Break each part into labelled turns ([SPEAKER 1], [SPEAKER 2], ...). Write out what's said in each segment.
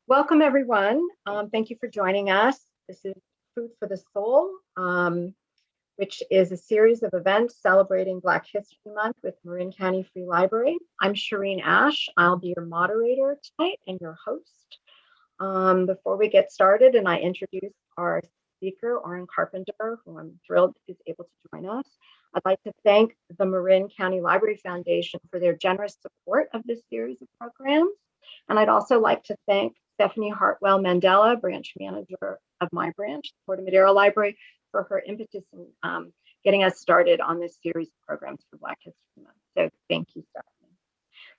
[SPEAKER 1] Welcome, everyone. Thank you for joining us. This is Food for the Soul, which is a series of events celebrating Black History Month with Marin County Free Library. I'm Shireen Ash. I'll be your moderator tonight and your host. Before we get started and I introduce our speaker, Orin Carpenter, who I'm thrilled is able to join us, I'd like to thank the Marin County Library Foundation for their generous support of this series of programs. And I'd also like to thank Stephanie Hartwell Mandela, branch manager of my branch, the Puerto Madero Library, for her impetus in getting us started on this series of programs for Black History Month. So thank you, Stephanie.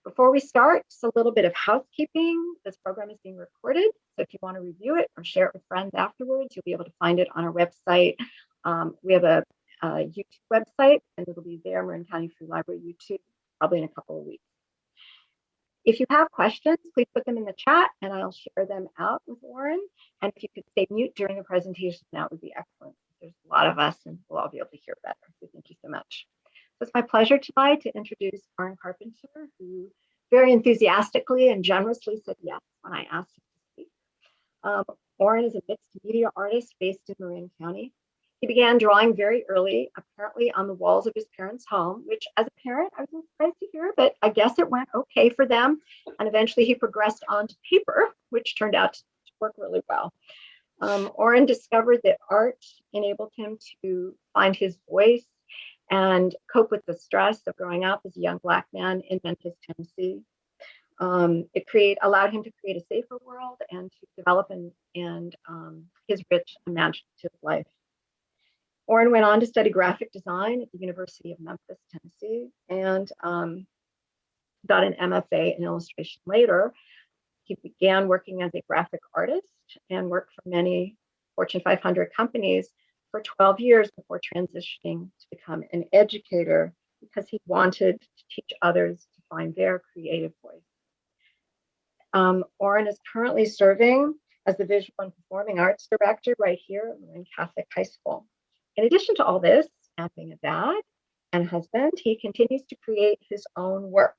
[SPEAKER 1] Before we start, just a little bit of housekeeping. This program is being recorded, so if you want to review it or share it with friends afterwards, you'll be able to find it on our website. We have a YouTube website, and it'll be there, Marin County Free Library YouTube, probably in a couple of weeks. If you have questions, please put them in the chat and I'll share them out with Orin. And if you could stay mute during the presentation, that would be excellent. There's a lot of us and we'll all be able to hear better. So thank you so much. So it's my pleasure tonight to introduce Orin Carpenter, who very enthusiastically and generously said yes when I asked him to speak. Orin is a mixed media artist based in Marin County. He began drawing very early, apparently on the walls of his parents' home, which as a parent, I was surprised to hear, but I guess it went okay for them. And eventually he progressed onto paper, which turned out to work really well. Orin discovered that art enabled him to find his voice and cope with the stress of growing up as a young Black man in Memphis, Tennessee. It allowed him to create a safer world and to develop his rich, imaginative life. Orin went on to study graphic design at the University of Memphis, Tennessee, and got an MFA in illustration later. He began working as a graphic artist and worked for many Fortune 500 companies for 12 years before transitioning to become an educator because he wanted to teach others to find their creative voice. Orin is currently serving as the Visual and Performing Arts Director right here at Marin Catholic High School. In addition to all this, and being a dad and husband, he continues to create his own work.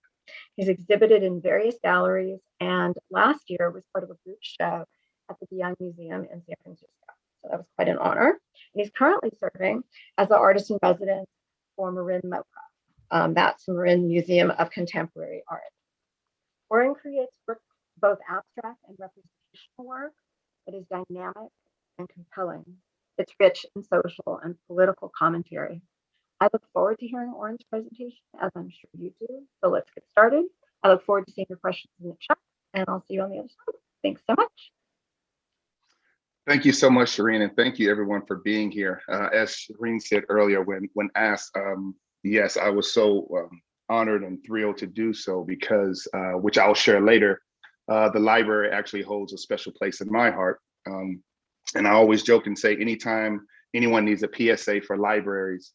[SPEAKER 1] He's exhibited in various galleries, and last year was part of a group show at the Young Museum in San Francisco. So that was quite an honor. And he's currently serving as the artist in residence for Marin MoCA. That's Marin Museum of Contemporary Art. Orin creates work, both abstract and representational work that is dynamic and compelling. It's rich in social and political commentary. I look forward to hearing Orin's presentation, as I'm sure you do. So let's get started. I look forward to seeing your questions in the chat, and I'll see you on the other side. Thanks so much.
[SPEAKER 2] Thank you so much, Shireen, and thank you everyone for being here. As Shireen said earlier, when asked, yes, I was so honored and thrilled to do so because, which I'll share later, the library actually holds a special place in my heart. And I always joke and say, anytime anyone needs a PSA for libraries,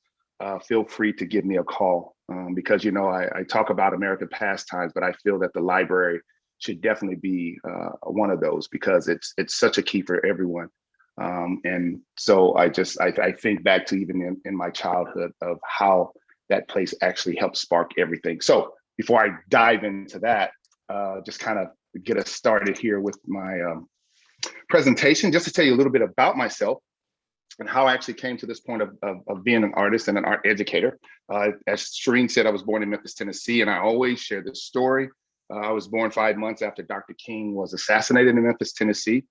[SPEAKER 2] feel free to give me a call because, you know, I talk about American pastimes, but I feel that the library should definitely be one of those because it's such a key for everyone. And so I think back to even in my childhood of how that place actually helped spark everything. So before I dive into that, just kind of get us started here with my presentation, just to tell you a little bit about myself and how I actually came to this point of being an artist and an art educator. As Shireen said, I was born in Memphis, Tennessee, and I always share this story. I was born 5 months after Dr. King was assassinated in Memphis, Tennessee.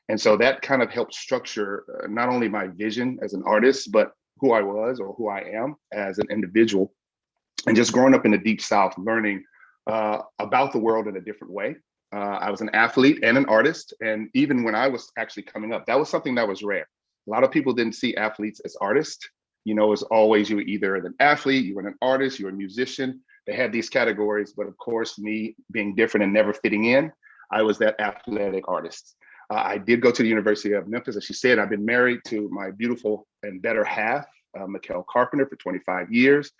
[SPEAKER 2] And so that kind of helped structure not only my vision as an artist, but who I was or who I am as an individual. And just growing up in the Deep South, learning about the world in a different way. I was an athlete and an artist. And even when I was actually coming up, that was something that was rare. A lot of people didn't see athletes as artists. You know, as always, you were either an athlete, you were an artist, you were a musician. They had these categories, but of course, me being different and never fitting in, I was that athletic artist. I did go to the University of Memphis. As she said, I've been married to my beautiful and better half, Orin Carpenter, for 25 years.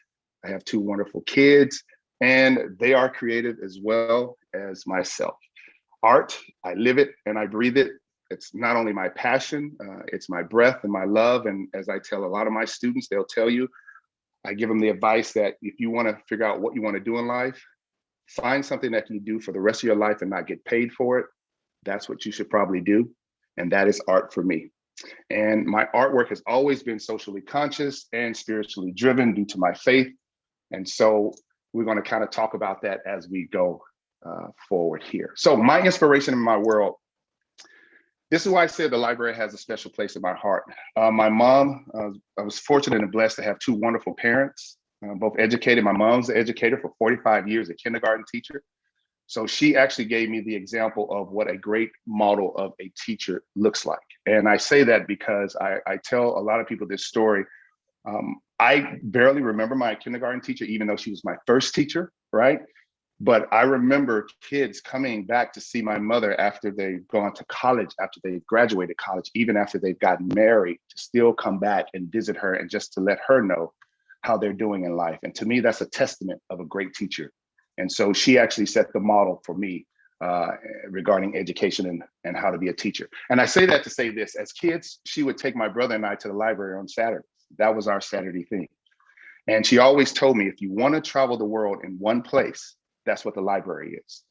[SPEAKER 2] I have 2 wonderful kids, and they are creative as well as myself. Art, I live it and I breathe it. It's not only my passion, it's my breath and my love. And as I tell a lot of my students, they'll tell you, I give them the advice that if you want to figure out what you want to do in life, find something that you do for the rest of your life and not get paid for it. that's what you should probably do. And that is art for me. And my artwork has always been socially conscious and spiritually driven due to my faith. And so we're going to kind of talk about that as we go forward here. So my inspiration in my world, this is why I said the library has a special place in my heart. My mom, I was fortunate and blessed to have two wonderful parents, both educated. My mom's an educator for 45 years, a kindergarten teacher. So she actually gave me the example of what a great model of a teacher looks like. And I say that because I tell a lot of people this story. I barely remember my kindergarten teacher, even though she was my first teacher, right? But I remember kids coming back to see my mother after they've gone to college, after they've graduated college, even after they've gotten married, to still come back and visit her and just to let her know how they're doing in life. And to me, that's a testament of a great teacher. And so she actually set the model for me regarding education and how to be a teacher. And I say that to say this: as kids, she would take my brother and I to the library on Saturdays. That was our Saturday thing. And she always told me, if you want to travel the world in one place, that's what the library is.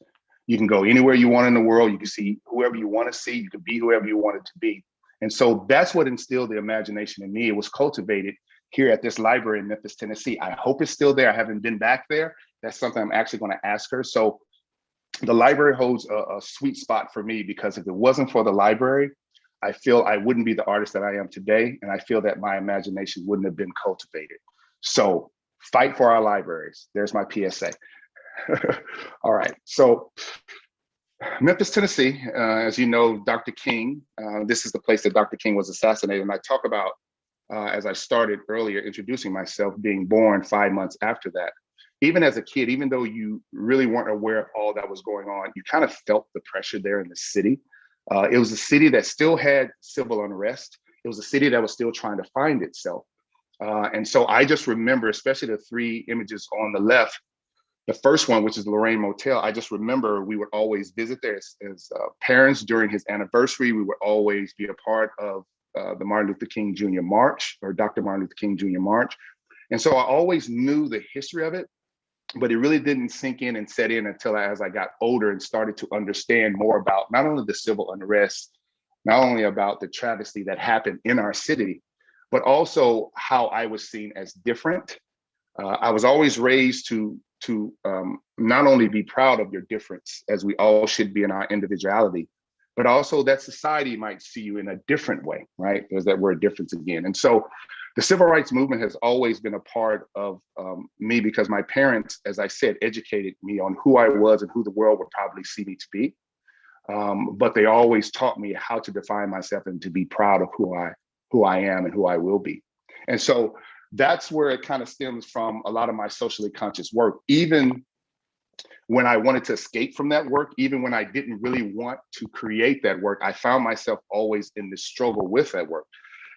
[SPEAKER 2] You can go anywhere you want in the world. You can see whoever you want to see. You can be whoever you wanted to be. And so that's what instilled the imagination in me. It was cultivated here at this library in Memphis, Tennessee. I hope it's still there. I haven't been back there. That's something I'm actually going to ask her. So the library holds a sweet spot for me, because if it wasn't for the library, I feel I wouldn't be the artist that I am today. And I feel that my imagination wouldn't have been cultivated. So fight for our libraries. There's my PSA. All right. So Memphis, Tennessee, as you know, Dr. King, this is the place that Dr. King was assassinated. And I talk about, as I started earlier introducing myself, being born 5 months after that. Even as a kid, even though you really weren't aware of all that was going on, you kind of felt the pressure there in the city. It was a city that still had civil unrest. It was a city that was still trying to find itself. And so I just remember, especially the three images on the left, the first one, which is the Lorraine Motel, I just remember we would always visit there as parents during his anniversary. We would always be a part of the Martin Luther King Jr. March, or Dr. Martin Luther King Jr. March. And so I always knew the history of it, but it really didn't sink in and set in until as I got older and started to understand more about not only the civil unrest, not only about the travesty that happened in our city, but also how I was seen as different. I was always raised to not only be proud of your difference, as we all should be in our individuality, but also that society might see you in a different way, right? There's that word difference again. And so the civil rights movement has always been a part of me, because my parents, as I said, educated me on who I was and who the world would probably see me to be. But they always taught me how to define myself and to be proud of who I am and who I will be. And so that's where it kind of stems from a lot of my socially conscious work. Even when I wanted to escape from that work, even when I didn't really want to create that work, I found myself always in this struggle with that work.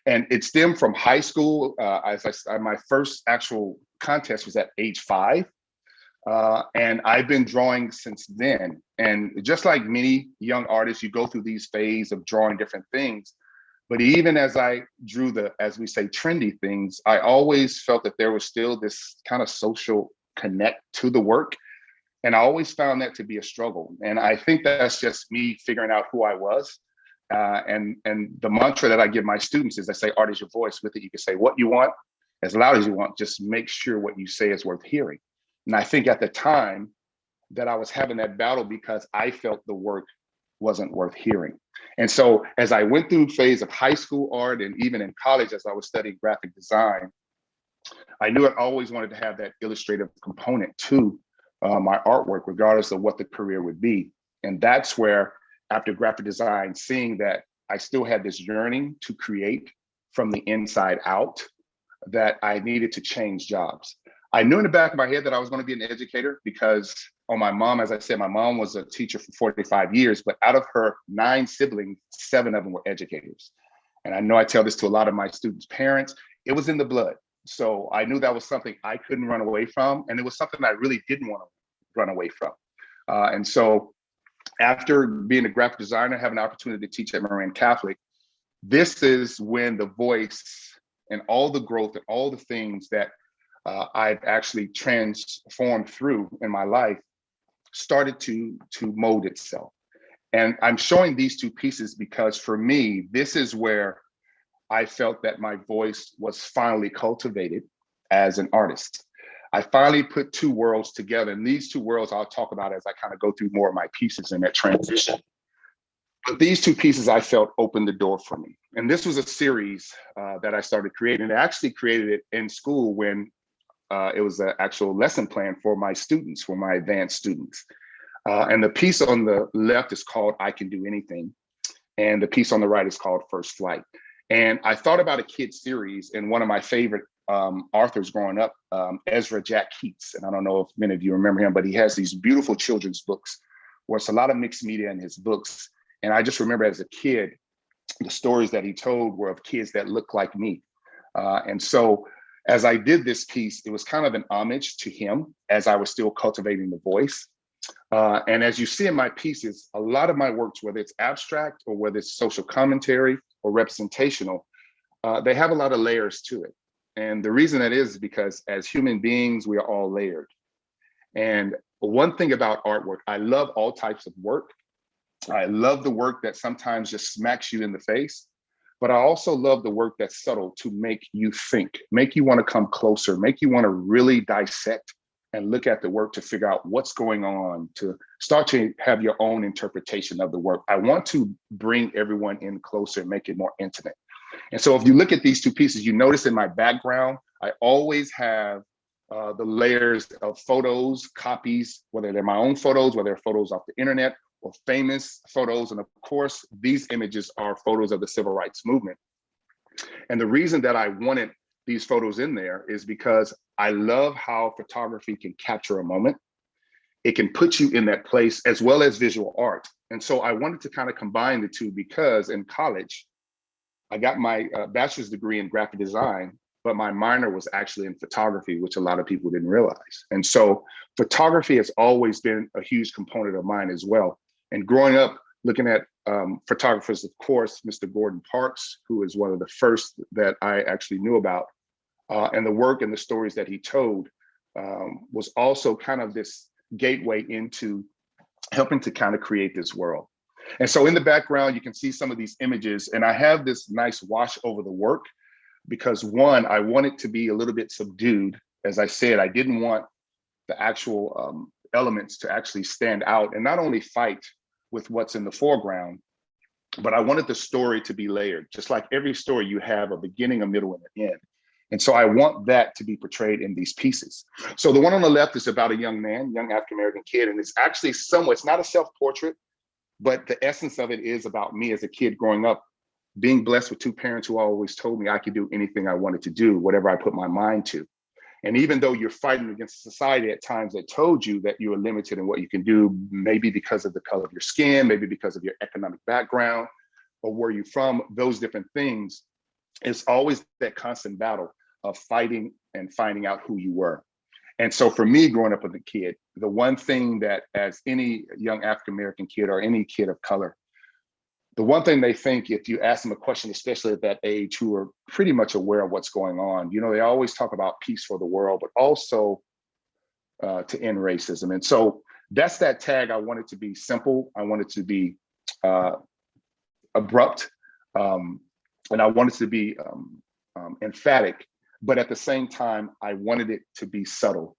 [SPEAKER 2] And it stemmed from high school. My first actual contest was at age 5. And I've been drawing since then. And just like many young artists, you go through these phases of drawing different things. But even as I drew the, as we say, trendy things, I always felt that there was still this kind of social connect to the work. And I always found that to be a struggle. And I think that's just me figuring out who I was. And the mantra that I give my students is I say, art is your voice. With it, you can say what you want, as loud as you want, just make sure what you say is worth hearing. And I think at the time that I was having that battle because I felt the work wasn't worth hearing. And so as I went through phase of high school art and even in college, as I was studying graphic design, I knew I always wanted to have that illustrative component to my artwork, regardless of what the career would be. And that's where, after graphic design, seeing that I still had this yearning to create from the inside out, that I needed to change jobs. I knew in the back of my head that I was going to be an educator, because on my mom, as I said, my mom was a teacher for 45 years, but out of her 9 siblings, 7 of them were educators. And I know I tell this to a lot of my students' parents, it was in the blood. So I knew that was something I couldn't run away from. And it was something I really didn't want to run away from. And so after being a graphic designer, having an opportunity to teach at Marin Catholic, this is when the voice and all the growth and all the things that I've actually transformed through in my life started to mold itself. And I'm showing these two pieces because for me, this is where I felt that my voice was finally cultivated as an artist. I finally put two worlds together, and these two worlds I'll talk about as I kind of go through more of my pieces in that transition. But these two pieces I felt opened the door for me. And this was a series that I started creating. I actually created it in school when it was an actual lesson plan for my students, for my advanced students. And the piece on the left is called I Can Do Anything. And the piece on the right is called First Flight. And I thought about a kid's series, and one of my favorite authors growing up, Ezra Jack Keats. And I don't know if many of you remember him, but he has these beautiful children's books where it's a lot of mixed media in his books. And I just remember as a kid, the stories that he told were of kids that looked like me. And so as I did this piece, it was kind of an homage to him as I was still cultivating the voice. And as you see in my pieces, a lot of my works, whether it's abstract or whether it's social commentary or representational, they have a lot of layers to it. And the reason that is because as human beings, we are all layered. And one thing about artwork, I love all types of work. I love the work that sometimes just smacks you in the face, but I also love the work that's subtle to make you think, make you want to come closer, make you want to really dissect and look at the work to figure out what's going on, to start to have your own interpretation of the work. I want to bring everyone in closer and make it more intimate. And so if you look at these two pieces, you notice in my background, I always have the layers of photos, copies, whether they're my own photos, whether they're photos off the internet or famous photos. And of course, these images are photos of the civil rights movement. And the reason that I wanted these photos in there is because I love how photography can capture a moment. It can put you in that place as well as visual art. And so I wanted to kind of combine the two because in college, I got my bachelor's degree in graphic design, but my minor was actually in photography, which a lot of people didn't realize. And so photography has always been a huge component of mine as well. And growing up, looking at photographers, of course, Mr. Gordon Parks, who is one of the first that I actually knew about, and the work and the stories that he told was also kind of this gateway into helping to kind of create this world. And so in the background, you can see some of these images, and I have this nice wash over the work because one, I want it to be a little bit subdued. As I said, I didn't want the actual elements to actually stand out and not only fight with what's in the foreground, but I wanted the story to be layered. Just like every story, you have a beginning, a middle, and an end. And so I want that to be portrayed in these pieces. So the one on the left is about a young man, young African-American kid, and it's actually somewhat, it's not a self-portrait, but the essence of it is about me as a kid growing up, being blessed with two parents who always told me I could do anything I wanted to do, whatever I put my mind to. And even though you're fighting against society at times that told you that you are limited in what you can do, maybe because of the color of your skin, maybe because of your economic background, or where you're from, those different things, it's always that constant battle of fighting and finding out who you were. And so for me, growing up as a kid, the one thing that as any young African-American kid or any kid of color, the one thing they think if you ask them a question, especially at that age, who are pretty much aware of what's going on, you know, they always talk about peace for the world, but also to end racism. And so that's that tag. I want it to be simple. I want it to be abrupt. And I wanted to be emphatic, but at the same time, I wanted it to be subtle,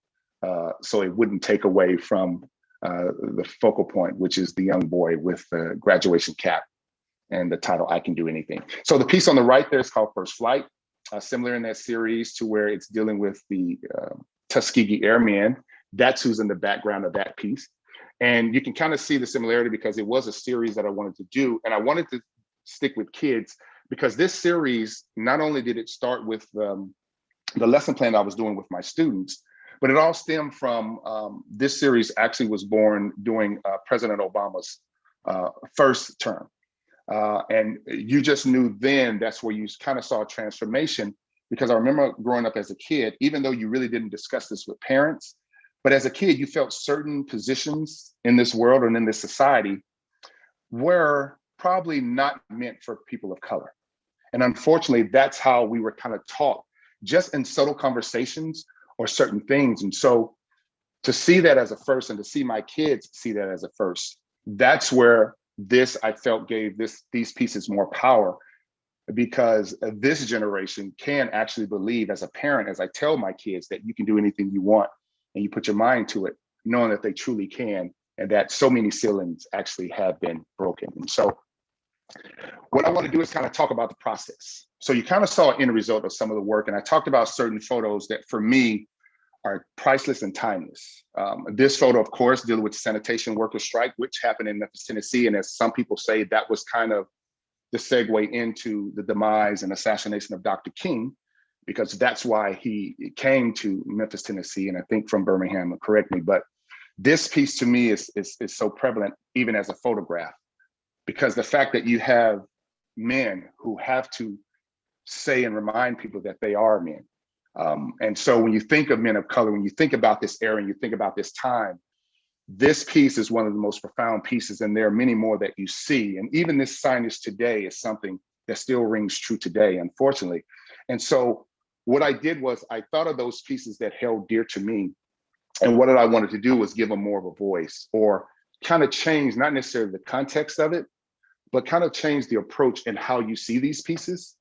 [SPEAKER 2] so it wouldn't take away from the focal point, which is the young boy with the graduation cap and the title, I Can Do Anything. So the piece on the right there is called First Flight, similar in that series to where it's dealing with the Tuskegee Airmen. That's who's in the background of that piece. And you can kind of see the similarity because it was a series that I wanted to do, and I wanted to stick with kids because this series, not only did it start with the lesson plan I was doing with my students, but it all stemmed from this series actually was born during President Obama's first term. And you just knew then that's where you kind of saw a transformation, because I remember growing up as a kid, even though you really didn't discuss this with parents, but as a kid, you felt certain positions in this world and in this society were probably not meant for people of color. And unfortunately, that's how we were kind of taught, just in subtle conversations or certain things. And so to see that as a first and to see my kids see that as a first, that's where this I felt gave these pieces more power, because this generation can actually believe, as a parent, as I tell my kids, that you can do anything you want and you put your mind to it, knowing that they truly can, and that so many ceilings actually have been broken. And so what I want to do is kind of talk about the process. So you kind of saw an end result of some of the work, and I talked about certain photos that for me are priceless and timeless. This photo, of course, dealing with the sanitation worker strike, which happened in Memphis, Tennessee. And as some people say, that was kind of the segue into the demise and assassination of Dr. King, because that's why he came to Memphis, Tennessee, and I think from Birmingham, correct me. But this piece to me is so prevalent, even as a photograph, because the fact that you have men who have to say and remind people that they are men. And so when you think of men of color, when you think about this era and you think about this time, this piece is one of the most profound pieces, and there are many more that you see. And even this signage today is something that still rings true today, unfortunately. And so what I did was I thought of those pieces that held dear to me. And what I wanted to do was give them more of a voice, or kind of change, not necessarily the context of it, but kind of change the approach and how you see these pieces,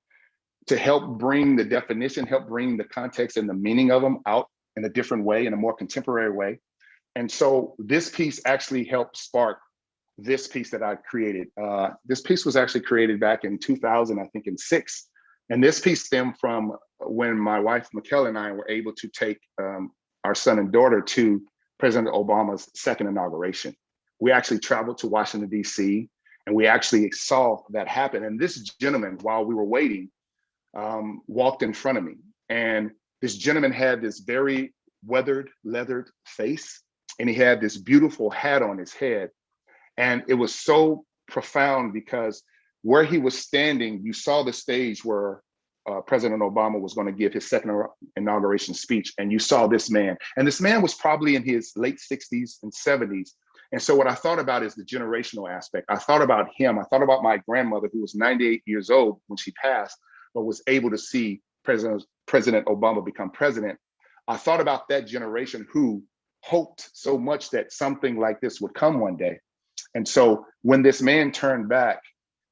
[SPEAKER 2] to help bring the definition, help bring the context and the meaning of them out in a different way, in a more contemporary way. And so this piece actually helped spark this piece that I created. This piece was actually created back in 2000, I think in 6. And this piece stemmed from when my wife, Mikkel, and I were able to take our son and daughter to President Obama's second inauguration. We actually traveled to Washington, D.C., and we actually saw that happen. And this gentleman, while we were waiting, walked in front of me. And this gentleman had this very weathered, leathered face, and he had this beautiful hat on his head. And it was so profound because where he was standing, you saw the stage where President Obama was going to give his second inauguration speech, and you saw this man. And this man was probably in his late 60s and 70s. And so what I thought about is the generational aspect. I thought about him. I thought about my grandmother, who was 98 years old when she passed, but was able to see President Obama become president. I thought about that generation who hoped so much that something like this would come one day. And so when this man turned back,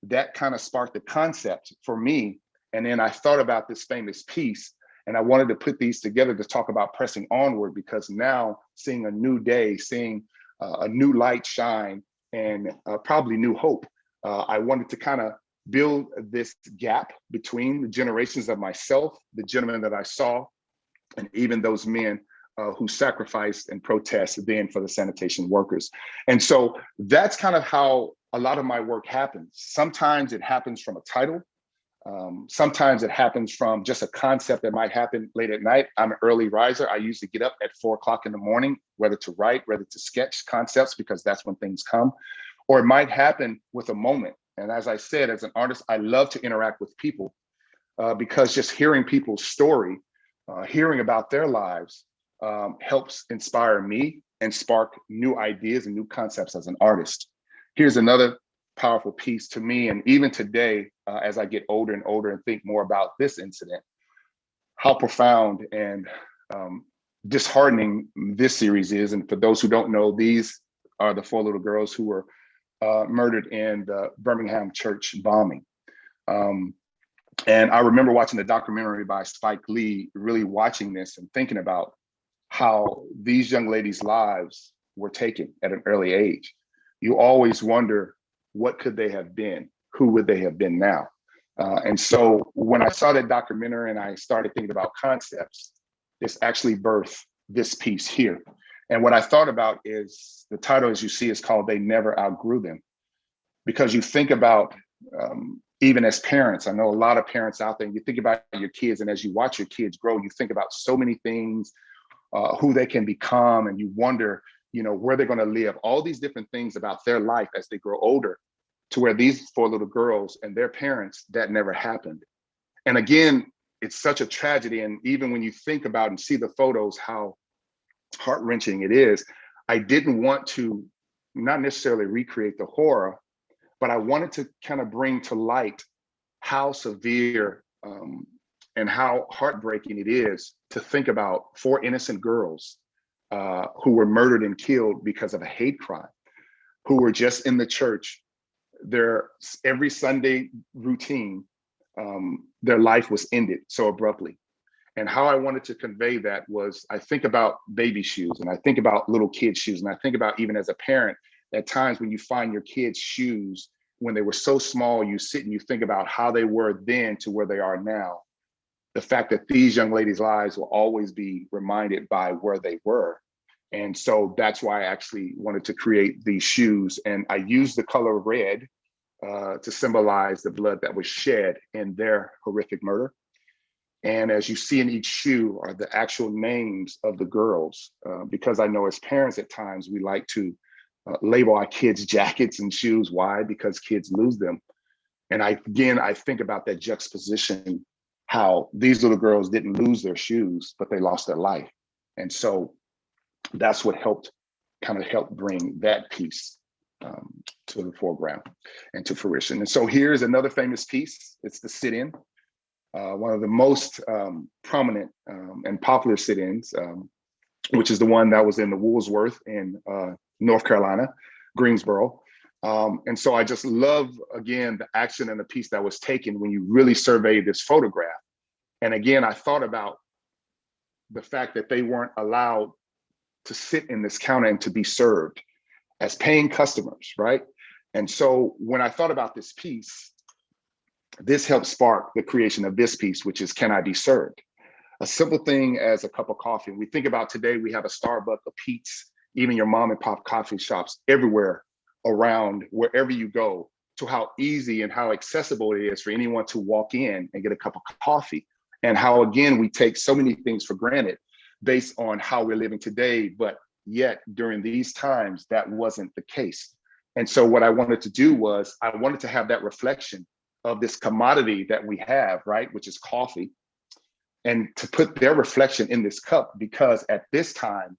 [SPEAKER 2] that kind of sparked the concept for me. And then I thought about this famous piece, and I wanted to put these together to talk about pressing onward, because now seeing a new day, seeing a new light shine, and probably new hope, I wanted to kind of build this gap between the generations of myself, the gentleman that I saw, and even those men who sacrificed and protested then for the sanitation workers. And so that's kind of how a lot of my work happens. Sometimes it happens from a title. Sometimes it happens from just a concept that might happen late at night. I'm an early riser. I usually get up at 4 o'clock in the morning, whether to write, whether to sketch concepts, because that's when things come. Or it might happen with a moment. And as I said, as an artist, I love to interact with people because just hearing people's story, hearing about their lives helps inspire me and spark new ideas and new concepts as an artist. Here's another powerful piece to me. And even today, as I get older and older and think more about this incident, how profound and disheartening this series is. And for those who don't know, these are the 4 little girls who were murdered in the Birmingham church bombing. And I remember watching the documentary by Spike Lee, really watching this and thinking about how these young ladies' lives were taken at an early age. You always wonder, what could they have been? Who would they have been now? And so when I saw that documentary and I started thinking about concepts, this actually birthed this piece here. And what I thought about is the title, as you see, is called They Never Outgrew Them. Because you think about, even as parents, I know a lot of parents out there, and you think about your kids, and as you watch your kids grow, you think about so many things, who they can become, and you wonder, where they're going to live, all these different things about their life as they grow older, to where these 4 little girls and their parents, that never happened. And again, it's such a tragedy. And even when you think about and see the photos, how heart-wrenching it is, I didn't want to not necessarily recreate the horror, but I wanted to kind of bring to light how severe and how heartbreaking it is to think about 4 innocent girls who were murdered and killed because of a hate crime, who were just in the church their every Sunday routine, their life was ended so abruptly. And how I wanted to convey that was, I think about baby shoes, and I think about little kids' shoes, and I think about, even as a parent, at times when you find your kids' shoes when they were so small, you sit and you think about how they were then to where they are now. The fact that these young ladies' lives will always be reminded by where they were. And so that's why I actually wanted to create these shoes. And I used the color red to symbolize the blood that was shed in their horrific murder. And as you see in each shoe are the actual names of the girls, because I know as parents at times we like to label our kids' jackets and shoes. Why? Because kids lose them. And I think about that juxtaposition, how these little girls didn't lose their shoes, but they lost their life. And so that's what helped bring that piece to the foreground and to fruition. And so here's another famous piece. It's the sit-in, one of the most prominent and popular sit-ins, which is the one that was in the Woolworth in North Carolina, Greensboro. And so I just love, again, the action and the piece that was taken when you really survey this photograph. And again, I thought about the fact that they weren't allowed to sit in this counter and to be served as paying customers, right? And so when I thought about this piece, this helped spark the creation of this piece, which is, can I be served? A simple thing as a cup of coffee. We think about today, we have a Starbucks, a Pete's, even your mom and pop coffee shops everywhere around, wherever you go, to how easy and how accessible it is for anyone to walk in and get a cup of coffee. And how, again, we take so many things for granted based on how we're living today, but yet during these times, that wasn't the case. And so what I wanted to do was, I wanted to have that reflection of this commodity that we have, right, which is coffee, and to put their reflection in this cup, because at this time,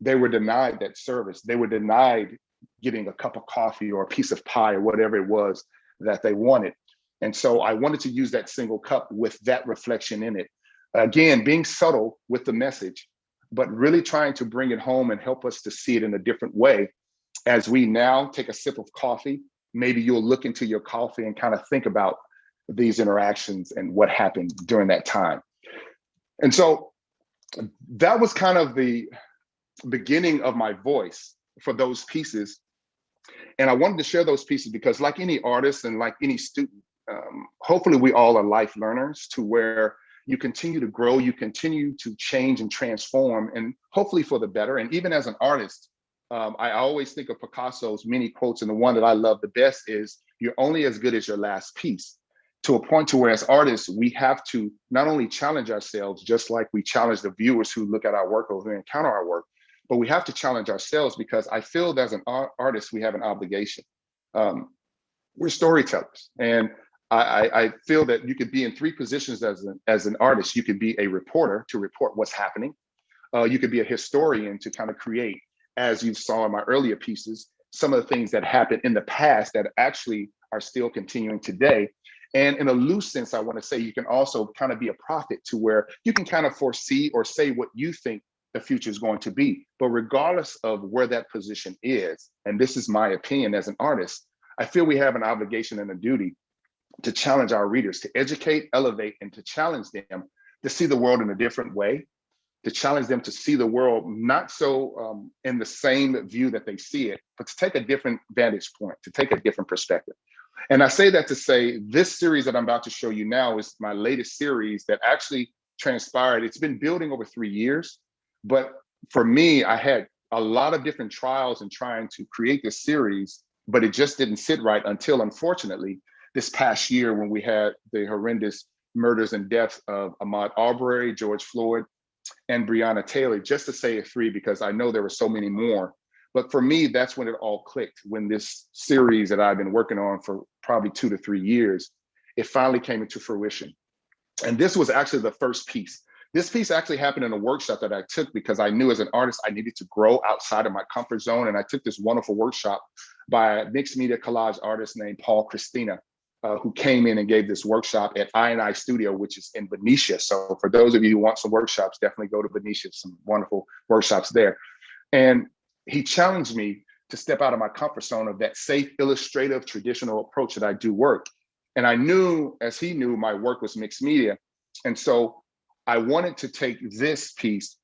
[SPEAKER 2] they were denied that service. They were denied getting a cup of coffee or a piece of pie or whatever it was that they wanted. And so I wanted to use that single cup with that reflection in it. Again, being subtle with the message, but really trying to bring it home and help us to see it in a different way. As we now take a sip of coffee, maybe you'll look into your coffee and kind of think about these interactions and what happened during that time. And so that was kind of the beginning of my voice for those pieces. And I wanted to share those pieces because, like any artist and like any student, hopefully we all are life learners, to where you continue to grow, you continue to change and transform, and hopefully for the better. And even as an artist, I always think of Picasso's many quotes, and the one that I love the best is, "You're only as good as your last piece." To a point to where, as artists, we have to not only challenge ourselves, just like we challenge the viewers who look at our work or who encounter our work, but we have to challenge ourselves, because I feel that as an artist, we have an obligation. We're storytellers. And I feel that you could be in three positions as an artist. You could be a reporter to report what's happening. You could be a historian to kind of create, as you saw in my earlier pieces, some of the things that happened in the past that actually are still continuing today. And in a loose sense, I want to say you can also kind of be a prophet, to where you can kind of foresee or say what you think the future is going to be. But regardless of where that position is, and this is my opinion as an artist, I feel we have an obligation and a duty to challenge our readers, to educate, elevate, and to challenge them to see the world in a different way, to challenge them to see the world not so in the same view that they see it, but to take a different vantage point, to take a different perspective. And I say that to say, this series that I'm about to show you now is my latest series that actually transpired. It's been building over 3 years, but for me, I had a lot of different trials in trying to create this series, but it just didn't sit right until, unfortunately, this past year, when we had the horrendous murders and deaths of Ahmaud Arbery, George Floyd, and Breonna Taylor, just to say 3, because I know there were so many more. But for me, that's when it all clicked, when this series that I've been working on for probably 2 to 3 years, it finally came into fruition. And this was actually the first piece. This piece actually happened in a workshop that I took, because I knew as an artist, I needed to grow outside of my comfort zone. And I took this wonderful workshop by a mixed media collage artist named Paul Christina, who came in and gave this workshop at I Studio, which is in Benicia. So for those of you who want some workshops, definitely go to Benicia, some wonderful workshops there. And he challenged me to step out of my comfort zone of that safe, illustrative, traditional approach that I do work. And I knew, as he knew, my work was mixed media. And so I wanted to take this piece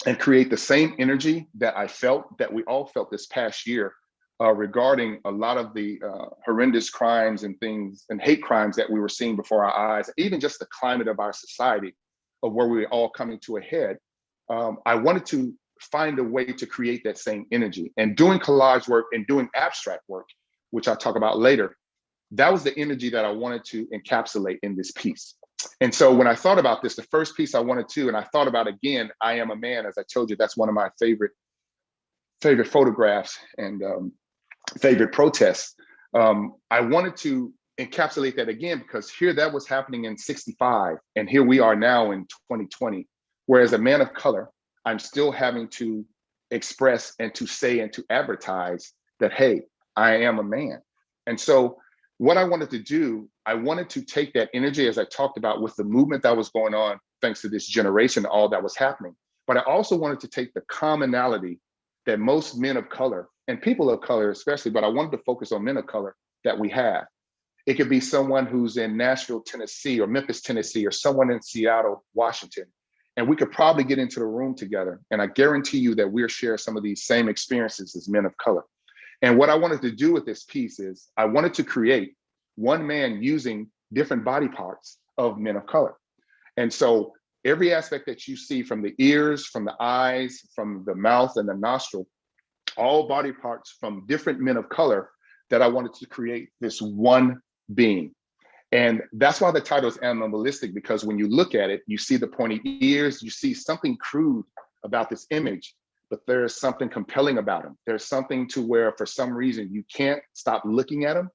[SPEAKER 2] and create the same energy that I felt, that we all felt this past year, regarding a lot of the horrendous crimes and things and hate crimes that we were seeing before our eyes, even just the climate of our society, of where we were all coming to a head. I wanted to find a way to create that same energy. And doing collage work and doing abstract work, which I'll talk about later, that was the energy that I wanted to encapsulate in this piece. And so when I thought about this, the first piece I wanted to, and I thought about, again, I Am a Man, as I told you, that's one of my favorite photographs and favorite protests. I wanted to encapsulate that again, because here that was happening in '65, and here we are now in 2020, where as a man of color, I'm still having to express and to say and to advertise that, hey, I am a man. And so what I wanted to do, I wanted to take that energy, as I talked about, with the movement that was going on, thanks to this generation, all that was happening. But I also wanted to take the commonality that most men of color, and people of color especially, but I wanted to focus on men of color, that we have. It could be someone who's in Nashville, Tennessee, or Memphis, Tennessee, or someone in Seattle, Washington. And we could probably get into the room together. And I guarantee you that we'll share some of these same experiences as men of color. And what I wanted to do with this piece is I wanted to create one man using different body parts of men of color. And so every aspect that you see, from the ears, from the eyes, from the mouth and the nostril, all body parts from different men of color, that I wanted to create this one being. And that's why the title is Animalistic, because when you look at it, you see the pointy ears, you see something crude about this image, but there's something compelling about him. There's something to where, for some reason, you can't stop looking at him.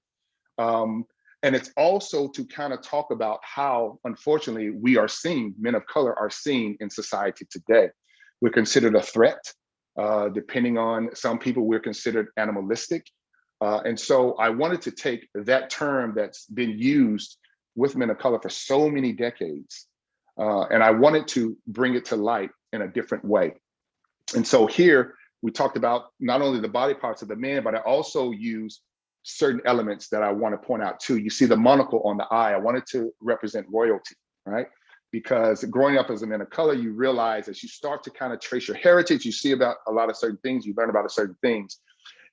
[SPEAKER 2] And it's also to kind of talk about how, unfortunately, we are seen, men of color are seen in society today. We're considered a threat. Depending on some people, we're considered animalistic. And so I wanted to take that term that's been used with men of color for so many decades, and I wanted to bring it to light in a different way. And so here we talked about not only the body parts of the man, but I also use certain elements that I want to point out too. You see the monocle on the eye. I wanted to represent royalty, right? Because growing up as a man of color, you realize as you start to kind of trace your heritage, you see about a lot of certain things, you learn about certain things.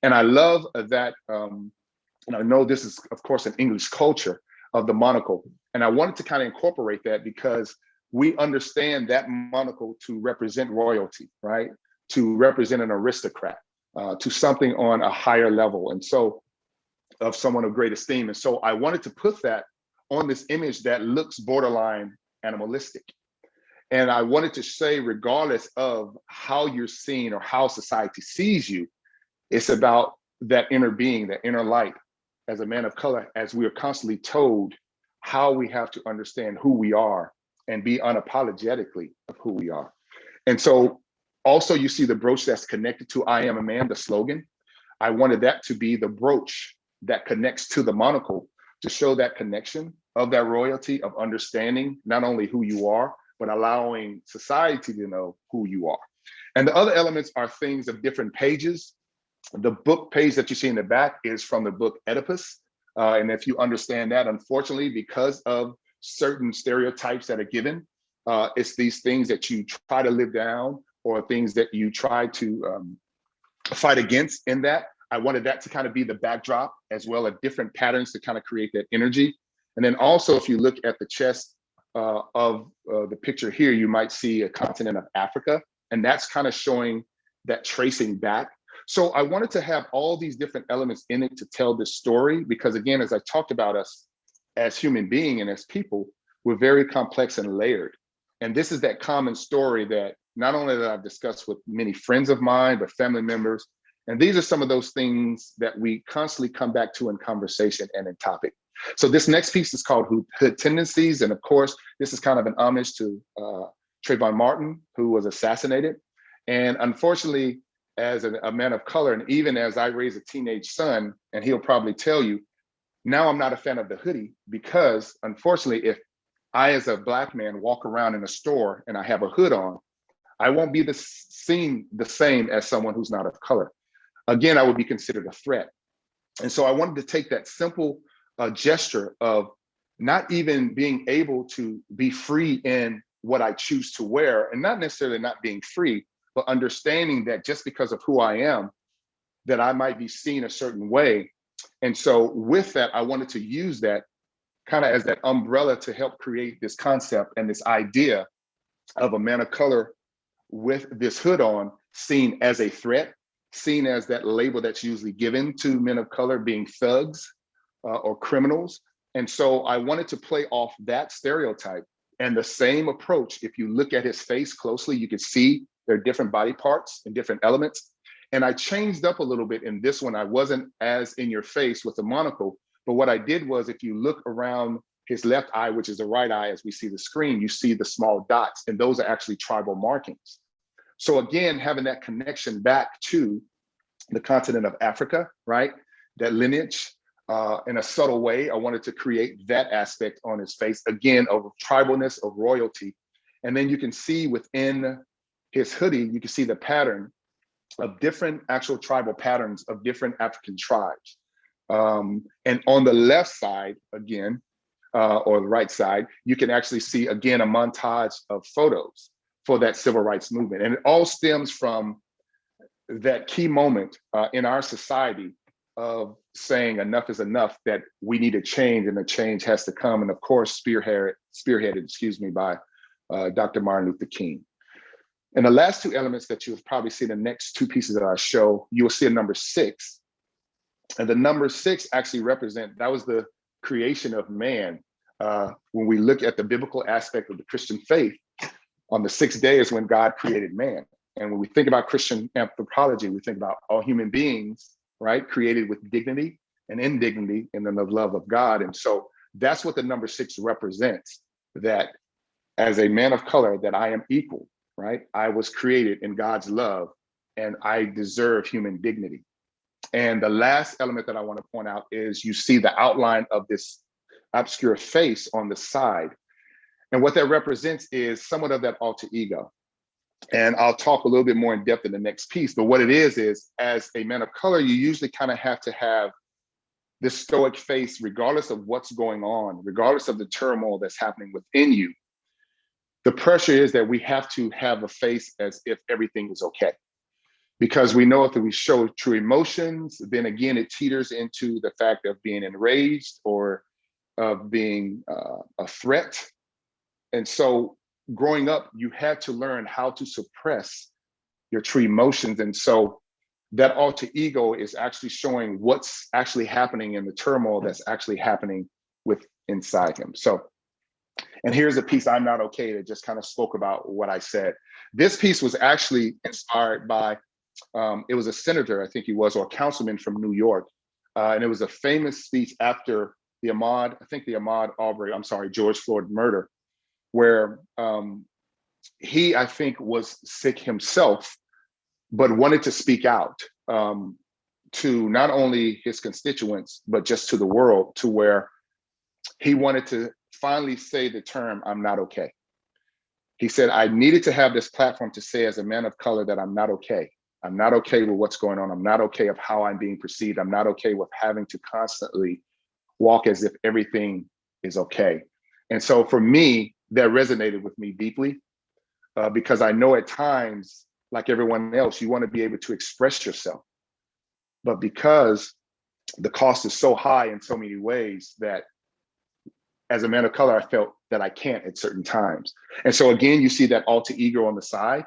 [SPEAKER 2] And I love that, and I know this is, of course, an English culture of the monocle. And I wanted to kind of incorporate that because we understand that monocle to represent royalty, right? To represent an aristocrat, to something on a higher level. And so, of someone of great esteem. And so I wanted to put that on this image that looks borderline animalistic. And I wanted to say, regardless of how you're seen or how society sees you, it's about that inner being, that inner light as a man of color, as we are constantly told how we have to understand who we are and be unapologetically of who we are. And so also you see the brooch that's connected to I Am a Man, the slogan. I wanted that to be the brooch that connects to the monocle, to show that connection of that royalty, of understanding not only who you are, but allowing society to know who you are. And the other elements are things of different pages. The book page that you see in the back is from the book Oedipus. And if you understand that, unfortunately, because of certain stereotypes that are given, it's these things that you try to live down or things that you try to fight against in that. I wanted that to kind of be the backdrop, as well as different patterns to kind of create that energy. And then also, if you look at the chest of the picture here, you might see a continent of Africa, and that's kind of showing that tracing back. So I wanted to have all these different elements in it to tell this story, because again, as I talked about us as human beings and as people, we're very complex and layered. And this is that common story that not only that I've discussed with many friends of mine, but family members. And these are some of those things that we constantly come back to in conversation and in topic. So this next piece is called Hood Tendencies. And of course, this is kind of an homage to Trayvon Martin, who was assassinated. And unfortunately, as a man of color, and even as I raise a teenage son, and he'll probably tell you, now I'm not a fan of the hoodie, because unfortunately, if I as a Black man walk around in a store and I have a hood on, I won't be seen the same as someone who's not of color. again, I would be considered a threat. And so I wanted to take that simple gesture of not even being able to be free in what I choose to wear, and not necessarily not being free, but understanding that just because of who I am, that I might be seen a certain way. And so with that, I wanted to use that kind of as that umbrella to help create this concept and this idea of a man of color with this hood on, seen as a threat, seen as that label that's usually given to men of color being thugs or criminals. And so I wanted to play off that stereotype. And the same approach, if you look at his face closely, you can see there are different body parts and different elements. And I changed up a little bit in this one. I wasn't as in your face with the monocle, but what I did was, if you look around his left eye, which is the right eye, as we see the screen, you see the small dots, and those are actually tribal markings. So again, having that connection back to the continent of Africa, right? That lineage, in a subtle way, I wanted to create that aspect on his face, again, of tribalness, of royalty. And then you can see within his hoodie, you can see the pattern of different actual tribal patterns of different African tribes. And on the left side, again, or the right side, you can actually see, again, a montage of photos for that civil rights movement. And it all stems from that key moment in our society of saying enough is enough, that we need a change and a change has to come. And of course, spearheaded by Dr. Martin Luther King. And the last two elements that you'll probably see in the next two pieces that I show, you will see a number 6. And the number 6 actually that was the creation of man. When we look at the biblical aspect of the Christian faith, on the 6th day is when God created man. And when we think about Christian anthropology, we think about all human beings, right, created with dignity and indignity and then the love of God. And so that's what the number 6 represents, that as a man of color, that I am equal, right? I was created in God's love and I deserve human dignity. And the last element that I want to point out is you see the outline of this obscure face on the side. And what that represents is somewhat of that alter ego. And I'll talk a little bit more in depth in the next piece, but what it is as a man of color, you usually kind of have to have this stoic face, regardless of what's going on, regardless of the turmoil that's happening within you. The pressure is that we have to have a face as if everything is okay. Because we know if we show true emotions, then again, it teeters into the fact of being enraged or of being a threat. And so growing up, you had to learn how to suppress your true emotions. And so that alter ego is actually showing what's actually happening in the turmoil that's actually happening with inside him. So, and here's a piece, I'm Not Okay, that just kind of spoke about what I said. This piece was actually inspired by, it was a senator, I think he was, or a councilman from New York. And it was a famous speech after George Floyd murder, where he, I think, was sick himself, but wanted to speak out to not only his constituents, but just to the world, to where he wanted to finally say the term, I'm not okay. He said, I needed to have this platform to say as a man of color that I'm not okay. I'm not okay with what's going on. I'm not okay of how I'm being perceived. I'm not okay with having to constantly walk as if everything is okay. And so for me, that resonated with me deeply because I know at times, like everyone else, you want to be able to express yourself. But because the cost is so high in so many ways that as a man of color, I felt that I can't at certain times. And so again, you see that alter ego on the side.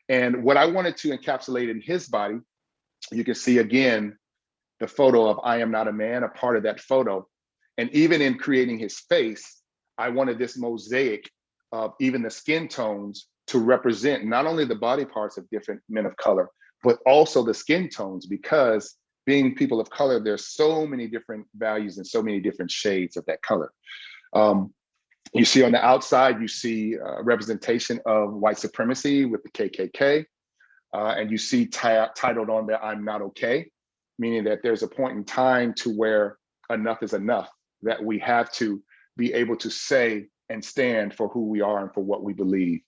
[SPEAKER 2] And what I wanted to encapsulate in his body, you can see again, the photo of I Am Not a Man, a part of that photo. And even in creating his face, I wanted this mosaic of even the skin tones to represent not only the body parts of different men of color, but also the skin tones, because being people of color, there's so many different values and so many different shades of that color. You see on the outside, you see representation of white supremacy with the KKK, and you see titled on there, I'm Not Okay, meaning that there's a point in time to where enough is enough, that we have to be able to say and stand for who we are and for what we believe.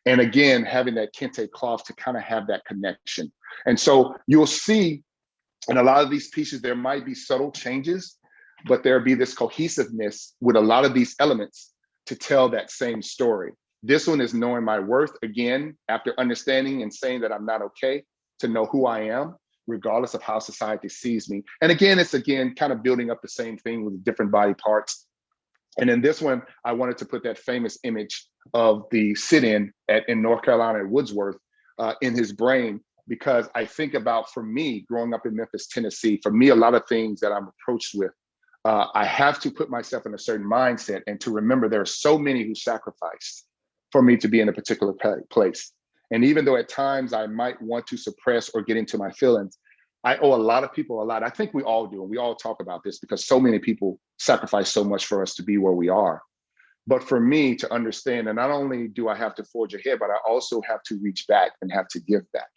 [SPEAKER 2] And again, having that kente cloth to kind of have that connection. And so you'll see And a lot of these pieces, there might be subtle changes, but there'll be this cohesiveness with a lot of these elements to tell that same story. This one is knowing my worth, again, after understanding and saying that I'm not okay, to know who I am, regardless of how society sees me. And again, it's kind of building up the same thing with different body parts. And in this one, I wanted to put that famous image of the sit-in in North Carolina at Woodsworth in his brain, because I think about, for me, growing up in Memphis, Tennessee, for me, a lot of things that I'm approached with, I have to put myself in a certain mindset and to remember there are so many who sacrificed for me to be in a particular place. And even though at times I might want to suppress or get into my feelings, I owe a lot of people a lot. I think we all do, and we all talk about this because so many people sacrifice so much for us to be where we are. But for me to understand that not only do I have to forge ahead, but I also have to reach back and have to give back.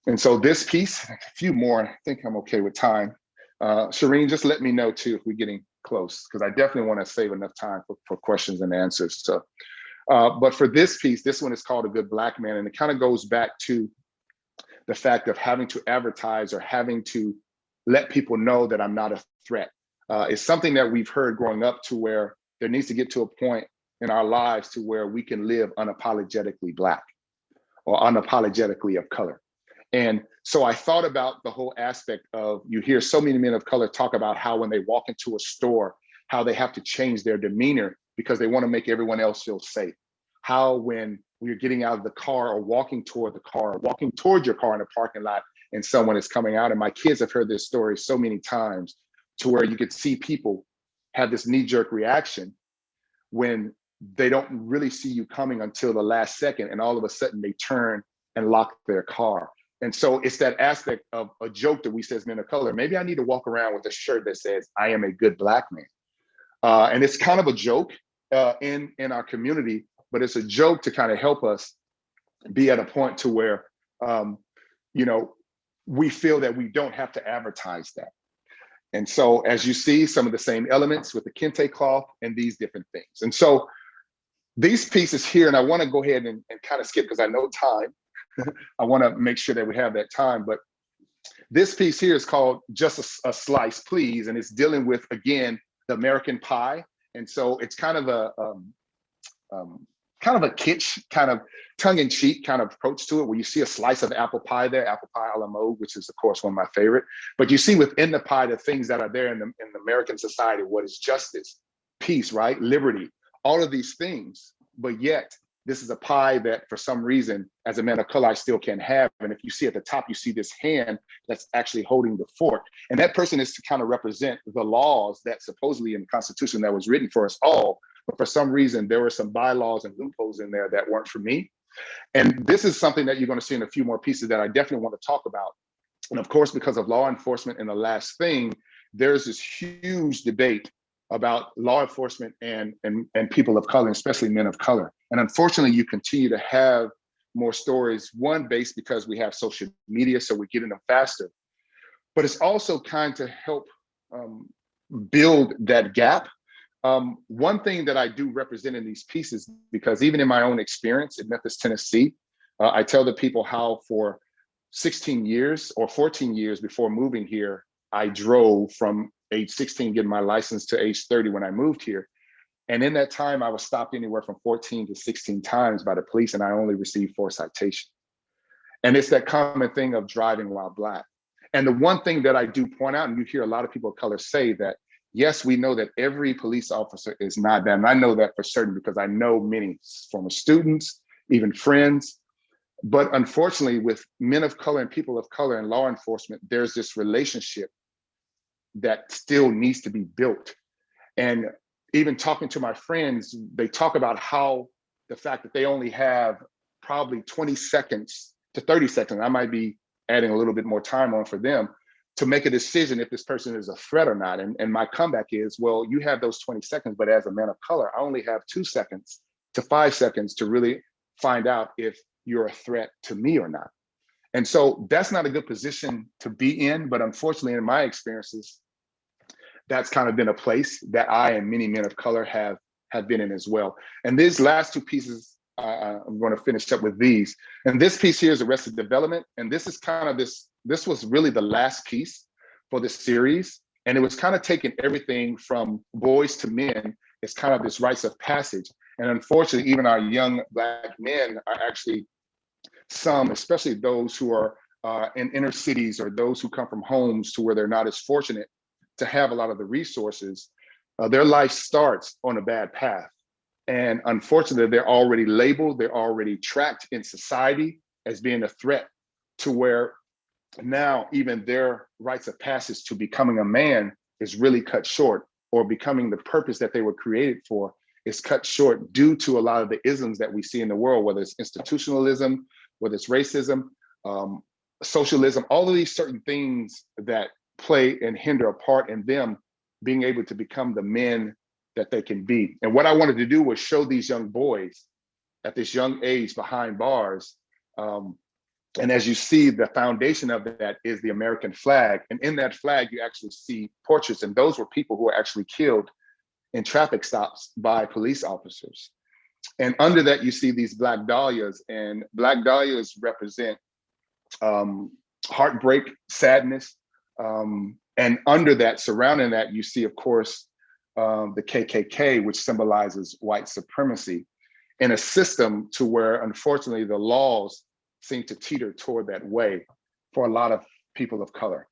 [SPEAKER 2] And so this piece, a few more, I think I'm okay with time. Shireen, just let me know too if we're getting close, because I definitely want to save enough time for questions and answers. So, but for this piece, this one is called A Good Black Man, and it kind of goes back to the fact of having to advertise or having to let people know that I'm not a threat. It's something that we've heard growing up, to where there needs to get to a point in our lives to where we can live unapologetically Black or unapologetically of color. And so I thought about the whole aspect of, you hear so many men of color talk about how when they walk into a store, how they have to change their demeanor because they want to make everyone else feel safe. How when we're getting out of the car or walking toward the car, or walking toward your car in a parking lot and someone is coming out, and my kids have heard this story so many times, to where you could see people have this knee-jerk reaction when they don't really see you coming until the last second, and all of a sudden they turn and lock their car. And so it's that aspect of a joke that we say as men of color, maybe I need to walk around with a shirt that says, I am a good Black man. And it's kind of a joke in our community, but it's a joke to kind of help us be at a point to where, we feel that we don't have to advertise that. And so as you see, some of the same elements with the kente cloth and these different things. And so these pieces here, and I want to go ahead and kind of skip because I know time. I want to make sure that we have that time, but this piece here is called Just a Slice, Please, and it's dealing with, again, the American pie. And so it's kind of a kitsch, kind of tongue-in-cheek kind of approach to it, where you see a slice of apple pie there, apple pie a la mode, which is of course one of my favorite. But you see within the pie the things that are there in the American society, what is justice, peace, right, liberty, all of these things. But yet this is a pie that for some reason, as a man of color, I still can't have. And if you see at the top, you see this hand that's actually holding the fork. And that person is to kind of represent the laws that supposedly in the Constitution that was written for us all. But for some reason, there were some bylaws and loopholes in there that weren't for me. And this is something that you're going to see in a few more pieces that I definitely want to talk about. And of course, because of law enforcement and the last thing, there's this huge debate about law enforcement and people of color, especially men of color. And unfortunately, you continue to have more stories, one, based because we have social media, so we're getting them faster. But it's also kind to help build that gap. One thing that I do represent in these pieces, because even in my own experience in Memphis, Tennessee, I tell the people how for 16 years or 14 years before moving here, I drove from age 16, getting my license, to age 30 when I moved here. And in that time, I was stopped anywhere from 14 to 16 times by the police, and I only received 4 citations. And it's that common thing of driving while Black. And the one thing that I do point out, and you hear a lot of people of color say that, yes, we know that every police officer is not bad. And I know that for certain because I know many former students, even friends. But unfortunately, with men of color and people of color in law enforcement, there's this relationship that still needs to be built. And even talking to my friends, they talk about how the fact that they only have probably 20 seconds to 30 seconds, I might be adding a little bit more time on for them, to make a decision if this person is a threat or not. And my comeback is, well, you have those 20 seconds, but as a man of color, I only have 2 seconds to 5 seconds to really find out if you're a threat to me or not. And so that's not a good position to be in, but unfortunately, in my experiences, that's kind of been a place that I and many men of color have been in as well. And these last 2 pieces I'm going to finish up with these. And this piece here is Arrested Development. And this is kind of this was really the last piece for this series. And it was kind of taking everything from boys to men. It's kind of this rites of passage. And unfortunately, even our young Black men are actually some, especially those who are in inner cities or those who come from homes to where they're not as fortunate to have a lot of the resources, their life starts on a bad path. And unfortunately, they're already labeled, they're already tracked in society as being a threat, to where now even their rites of passage to becoming a man is really cut short, or becoming the purpose that they were created for is cut short due to a lot of the isms that we see in the world, whether it's institutionalism, whether it's racism, socialism, all of these certain things that play and hinder a part in them being able to become the men that they can be. And what I wanted to do was show these young boys at this young age behind bars. And as you see, the foundation of that is the American flag. And in that flag, you actually see portraits. And those were people who were actually killed in traffic stops by police officers. And under that, you see these Black dahlias, and Black dahlias represent heartbreak, sadness. And under that, surrounding that, you see, of course, the KKK, which symbolizes white supremacy, in a system to where, unfortunately, the laws seem to teeter toward that way for a lot of people of color.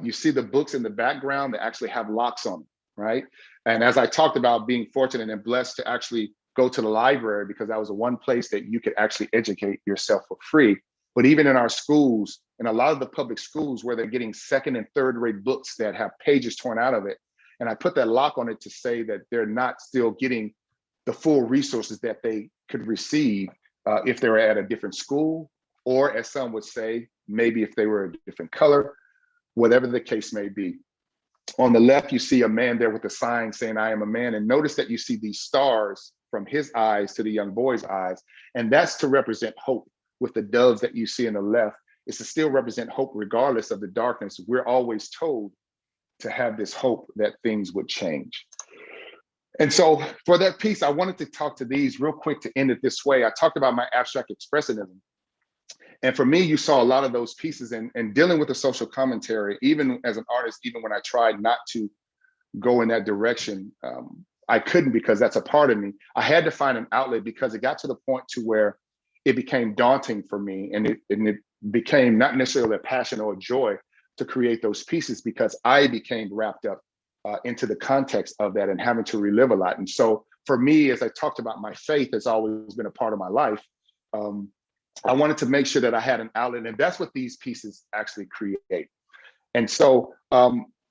[SPEAKER 2] You see the books in the background that actually have locks on them, right? And as I talked about being fortunate and blessed to actually go to the library, because that was the one place that you could actually educate yourself for free. But even in our schools, in a lot of the public schools where they're getting second and third rate books that have pages torn out of it, and I put that lock on it to say that they're not still getting the full resources that they could receive if they were at a different school, or as some would say, maybe if they were a different color, whatever the case may be. On the left, you see a man there with a sign saying, "I am a man." And notice that you see these stars from his eyes to the young boy's eyes. And that's to represent hope. With the doves that you see on the left, it's to still represent hope regardless of the darkness. We're always told to have this hope that things would change. And so for that piece, I wanted to talk to these real quick to end it this way. I talked about my abstract expressionism. And for me, you saw a lot of those pieces and dealing with the social commentary, even as an artist, even when I tried not to go in that direction, I couldn't, because that's a part of me. I had to find an outlet, because it got to the point to where it became daunting for me, and it became not necessarily a passion or a joy to create those pieces, because I became wrapped up into the context of that and having to relive a lot. And so for me, as I talked about, my faith has always been a part of my life. I wanted to make sure that I had an outlet, and that's what these pieces actually create. And so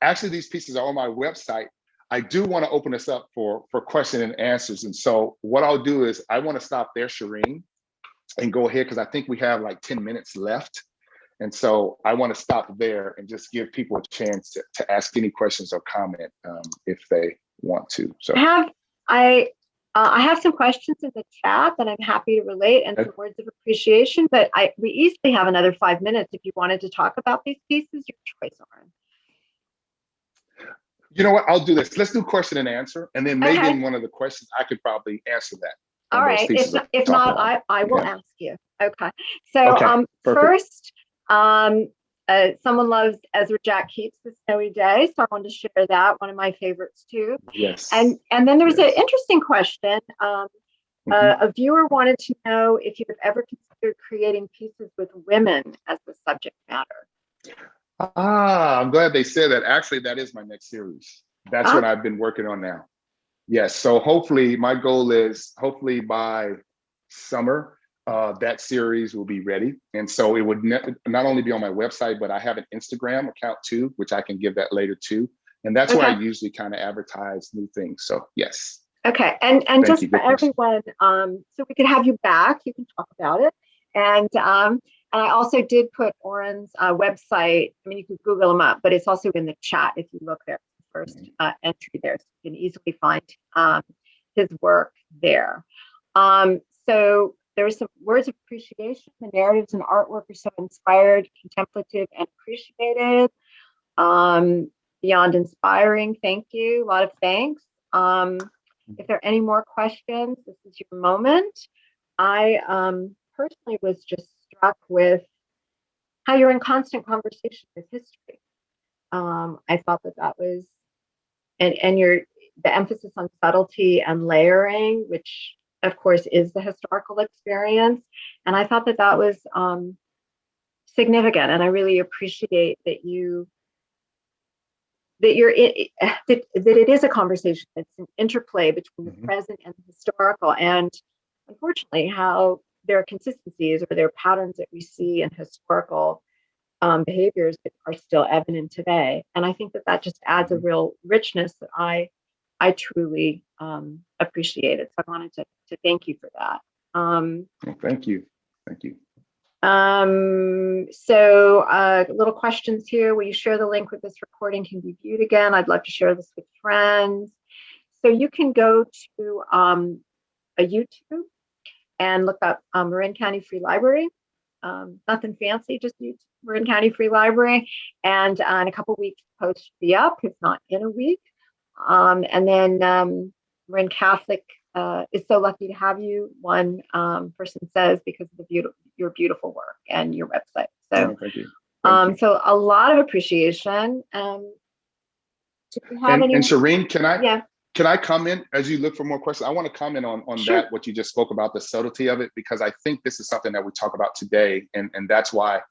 [SPEAKER 2] actually these pieces are on my website. I do want to open this up for question and answers. And so what I'll do is I want to stop there, Shireen, and go ahead, because I think we have like 10 minutes left. And so I want to stop there and just give people a chance to ask any questions or comment if they want to. So
[SPEAKER 1] I have some questions in the chat that I'm happy to relate, and some words of appreciation, but we easily have another 5 minutes if you wanted to talk about these pieces. Your choice, Orin.
[SPEAKER 2] You know what? I'll do this. Let's do question and answer. And then maybe in one of the questions, I could probably answer that.
[SPEAKER 1] All right. If not, I will ask you. Okay. So first, someone loves Ezra Jack Keats' The Snowy Day. So I wanted to share that, one of my favorites too.
[SPEAKER 2] Yes.
[SPEAKER 1] And then there was an interesting question. A viewer wanted to know if you have ever considered creating pieces with women as the subject matter.
[SPEAKER 2] I'm glad they said that. Actually, that is my next series. That's what I've been working on now. Yes. So hopefully, my goal is hopefully by summer, that series will be ready. And so it would not only be on my website, but I have an Instagram account too, which I can give that later too. And that's where I usually kind of advertise new things. So yes.
[SPEAKER 1] Okay. And just for everyone, so we could have you back, you can talk about it. And I also did put Orin's website. I mean, you can Google him up, but it's also in the chat if you look there. First entry there, so you can easily find his work there. So there are some words of appreciation. The narratives and artwork are so inspired, contemplative, and appreciated. Beyond inspiring, thank you. A lot of thanks. If there are any more questions, this is your moment. I personally was just struck with how you're in constant conversation with history. I thought that that was, and the emphasis on subtlety and layering, which of course is the historical experience. And I thought that that was significant. And I really appreciate that that it is a conversation. It's an interplay between the present and the historical. And unfortunately, how there are consistencies or there are patterns that we see in historical behaviors that are still evident today. And I think that that just adds a real richness that I truly appreciated. So I wanted to thank you for that.
[SPEAKER 2] Well, thank you. Thank you.
[SPEAKER 1] So little questions here. Will you share the link with this recording can be viewed again? I'd love to share this with friends. So you can go to a YouTube and look up Marin County Free Library. Nothing fancy, just YouTube Marin County Free Library. And in a couple weeks, post should be up, if not in a week. And then Marin Catholic is so lucky to have you. One person says because of your beautiful work and your website. So,
[SPEAKER 2] thank you. Thank you.
[SPEAKER 1] So a lot of appreciation. Do you have any?
[SPEAKER 2] And Shireen, can I?
[SPEAKER 1] Yeah.
[SPEAKER 2] Can I comment as you look for more questions? I want to comment on
[SPEAKER 1] Sure.
[SPEAKER 2] that, what you just spoke about, the subtlety of it, because I think this is something that we talk about today. And that's why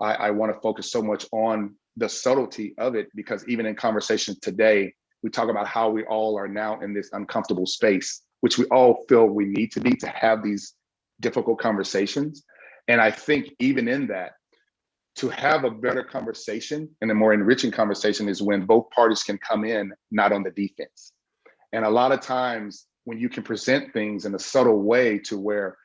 [SPEAKER 2] I want to focus so much on the subtlety of it, because even in conversation today, we talk about how we all are now in this uncomfortable space, which we all feel we need to be to have these difficult conversations. And I think even in that, to have a better conversation and a more enriching conversation is when both parties can come in, not on the defense. And a lot of times when you can present things in a subtle way to where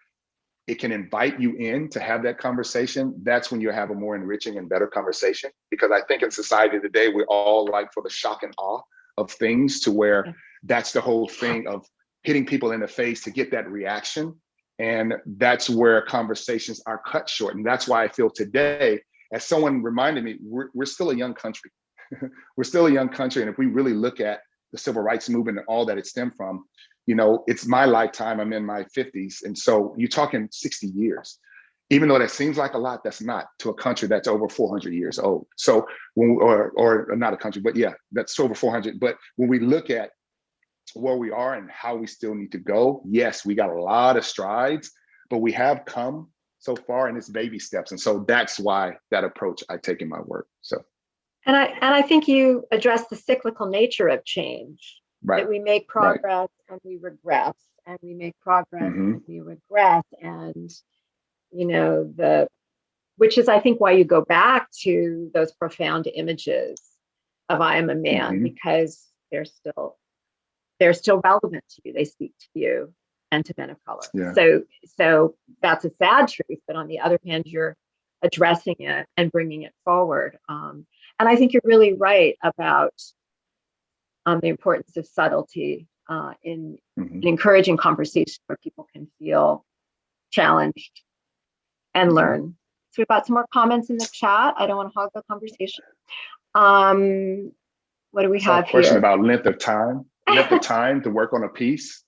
[SPEAKER 2] it can invite you in to have that conversation, that's when you have a more enriching and better conversation. Because I think in society today, we all like for the shock and awe of things to where that's the whole thing of hitting people in the face to get that reaction. And that's where conversations are cut short. And that's why I feel today, as someone reminded me, we're still a young country. We're still a young country. And if we really look at the civil rights movement and all that it stemmed from, you know, it's my lifetime, I'm in my 50s. And so you're talking 60 years. Even though that seems like a lot, that's not to a country that's over 400 years old. So, or not a country, but yeah, that's over 400. But when we look at where we are and how we still need to go, yes, we got a lot of strides, but we have come so far, and it's baby steps. And so that's why that approach I take in my work. So.
[SPEAKER 1] And I think you address the cyclical nature of change,
[SPEAKER 2] right.
[SPEAKER 1] That we make progress and we regress, and we make progress and we regress. And, you know, which is, I think, why you go back to those profound images of I am a man, because they're still relevant to you. They speak to you and to men of color.
[SPEAKER 2] Yeah.
[SPEAKER 1] So that's a sad truth. But on the other hand, you're addressing it and bringing it forward. And I think you're really right about the importance of subtlety in encouraging conversation where people can feel challenged and learn. So we've got some more comments in the chat. I don't want to hog the conversation. What do we have here?
[SPEAKER 2] Question about length of time. Length of time to work on a piece.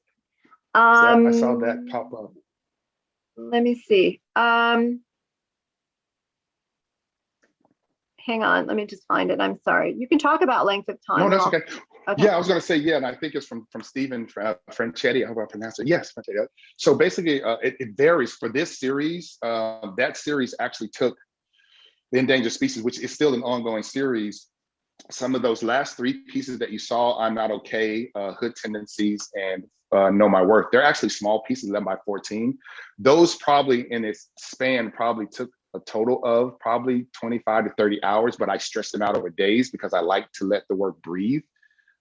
[SPEAKER 2] I saw that pop up.
[SPEAKER 1] Let me see. Hang on, let me just find it. I'm sorry. You can talk about length of time.
[SPEAKER 2] No, that's okay. Yeah, I was going to say, yeah, and I think it's from Stephen Franchetti. I hope I pronounced it. Yes, Franchetti. So basically, it varies. For this series, that series actually took the endangered species, which is still an ongoing series. Some of those last three pieces that you saw, I'm Not Okay, Hood Tendencies, and Know My Worth, they're actually small pieces, 11 by 14. Those probably in its span probably took a total of probably 25 to 30 hours, but I stretched them out over days because I like to let the work breathe,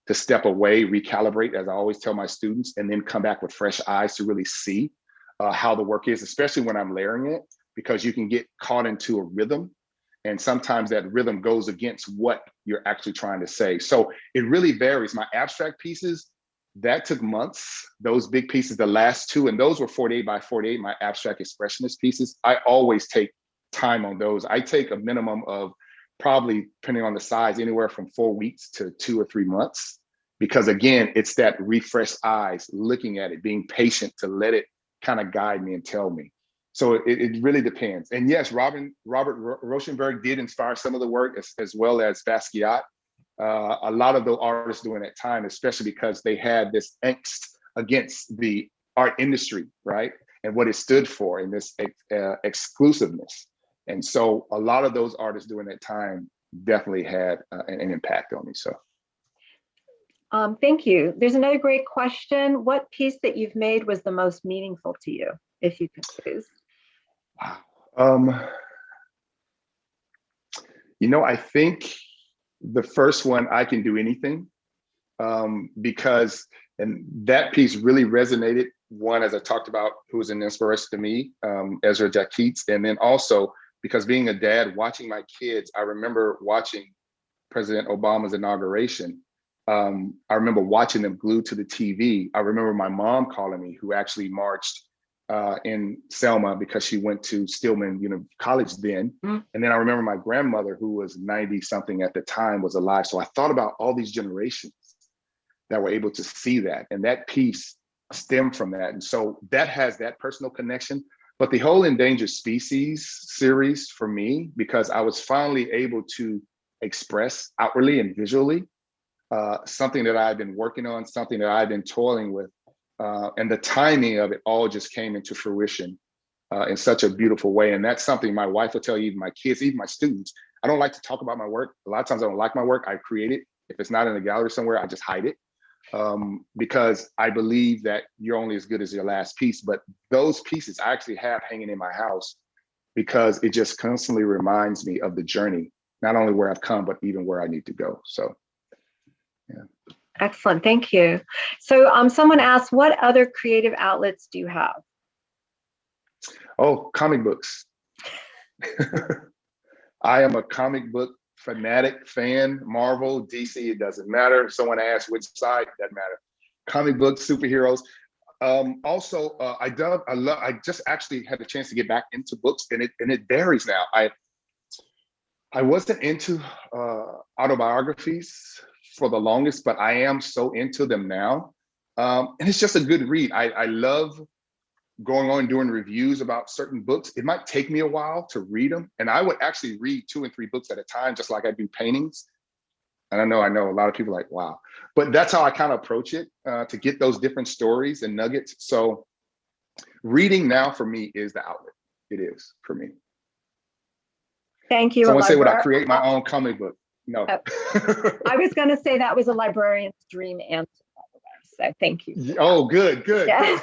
[SPEAKER 2] to step away, recalibrate, as I always tell my students, and then come back with fresh eyes to really see how the work is, especially when I'm layering it, because you can get caught into a rhythm. And sometimes that rhythm goes against what you're actually trying to say. So it really varies. My abstract pieces, that took months. Those big pieces, the last two, and those were 48 by 48, my abstract expressionist pieces. I always take time on those. I take a minimum of probably, depending on the size, anywhere from 4 weeks to 2 or 3 months. Because again, it's that refreshed eyes, looking at it, being patient to let it kind of guide me and tell me. So it really depends. And yes, Robert Rauschenberg did inspire some of the work, as well as Basquiat. A lot of the artists during that time, especially because they had this angst against the art industry, right? And what it stood for, and this exclusiveness. And so a lot of those artists during that time definitely had an impact on me. So.
[SPEAKER 1] Thank you. There's another great question. What piece that you've made was the most meaningful to you, if you could choose?
[SPEAKER 2] Wow. I think the first one, I Can Do Anything, because, and that piece really resonated. One, as I talked about, who was an inspiration to me, Ezra Jaquitz, and then also because being a dad, watching my kids, I remember watching President Obama's inauguration. I remember watching them glued to the TV. I remember my mom calling me, who actually marched in Selma because she went to Stillman College then. Mm. And then I remember my grandmother, who was 90 something at the time, was alive. So I thought about all these generations that were able to see that. And that piece stemmed from that. And so that has that personal connection. But the whole Endangered Species series for me, because I was finally able to express outwardly and visually something that I've been working on, something that I've been toiling with. And the timing of it all just came into fruition in such a beautiful way. And that's something my wife will tell you, even my kids, even my students. I don't like to talk about my work. A lot of times I don't like my work. I create it. If it's not in a gallery somewhere, I just hide it. Because I believe that you're only as good as your last piece. But those pieces I actually have hanging in my house because it just constantly reminds me of the journey, not only where I've come, but even where I need to go. So, yeah.
[SPEAKER 1] Excellent, thank you. So someone asked, what other creative outlets do you have?
[SPEAKER 2] Oh, comic books. I am a comic book fanatic fan. Marvel, DC, it doesn't matter. If someone asks which side, it doesn't matter. Comic books, superheroes. I just actually had a chance to get back into books, and it varies now. I wasn't into autobiographies for the longest, but I am so into them now. And it's just a good read. I love going on and doing reviews about certain books. It might take me a while to read them. And I would actually read 2 and 3 books at a time, just like I do paintings. And I know a lot of people are like, wow. But that's how I kind of approach it, to get those different stories and nuggets. So reading now for me is the outlet. It is for me.
[SPEAKER 1] Thank you.
[SPEAKER 2] Someone say, would I create my own comic book? No.
[SPEAKER 1] I was going to say that was a librarian's dream answer, by the way. So thank you.
[SPEAKER 2] Oh, good. Yeah.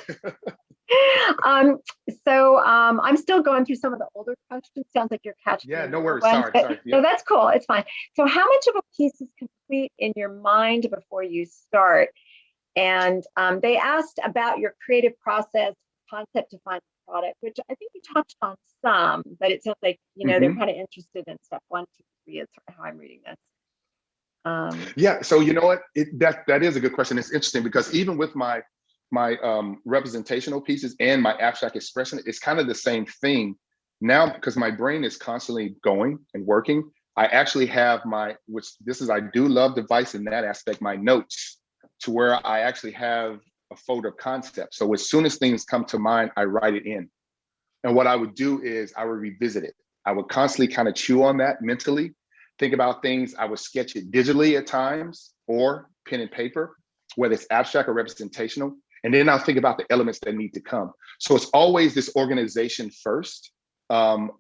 [SPEAKER 1] So I'm still going through some of the older questions. Sounds like you're catching.
[SPEAKER 2] Yeah, no worries. Sorry.
[SPEAKER 1] Yeah. No, that's cool. It's fine. So how much of a piece is complete in your mind before you start? And they asked about your creative process, concept to final product, which I think you touched on some, but it sounds like, they're kind of interested in step 1, 2, 3 is how I'm reading this.
[SPEAKER 2] Yeah, so you know what? That is a good question. It's interesting because even with my representational pieces and my abstract expression, it's kind of the same thing now because my brain is constantly going and working. I actually have I do love device in that aspect, my notes, to where I actually have a folder of concepts. So as soon as things come to mind, I write it in. And what I would do is I would revisit it. I would constantly kind of chew on that mentally, think about things. I would sketch it digitally at times or pen and paper, whether it's abstract or representational. And then I'll think about the elements that need to come. So it's always this organization first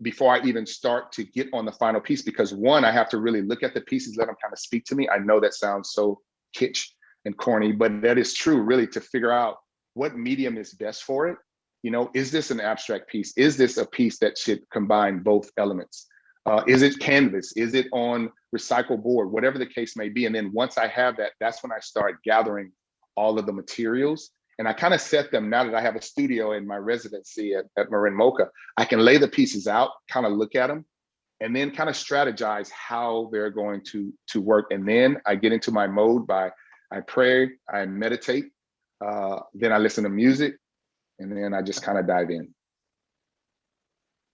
[SPEAKER 2] before I even start to get on the final piece, because one, I have to really look at the pieces, let them kind of speak to me. I know that sounds so kitsch and corny, but that is true, really, to figure out what medium is best for it. Is this an abstract piece? Is this a piece that should combine both elements? Is it canvas? Is it on recycled board? Whatever the case may be. And then once I have that, that's when I start gathering all of the materials. And I kind of set them, now that I have a studio in my residency at Marin-Mocha, I can lay the pieces out, kind of look at them, and then kind of strategize how they're going to work. And then I get into my mode I pray, I meditate, then I listen to music, and then I just kind of dive in.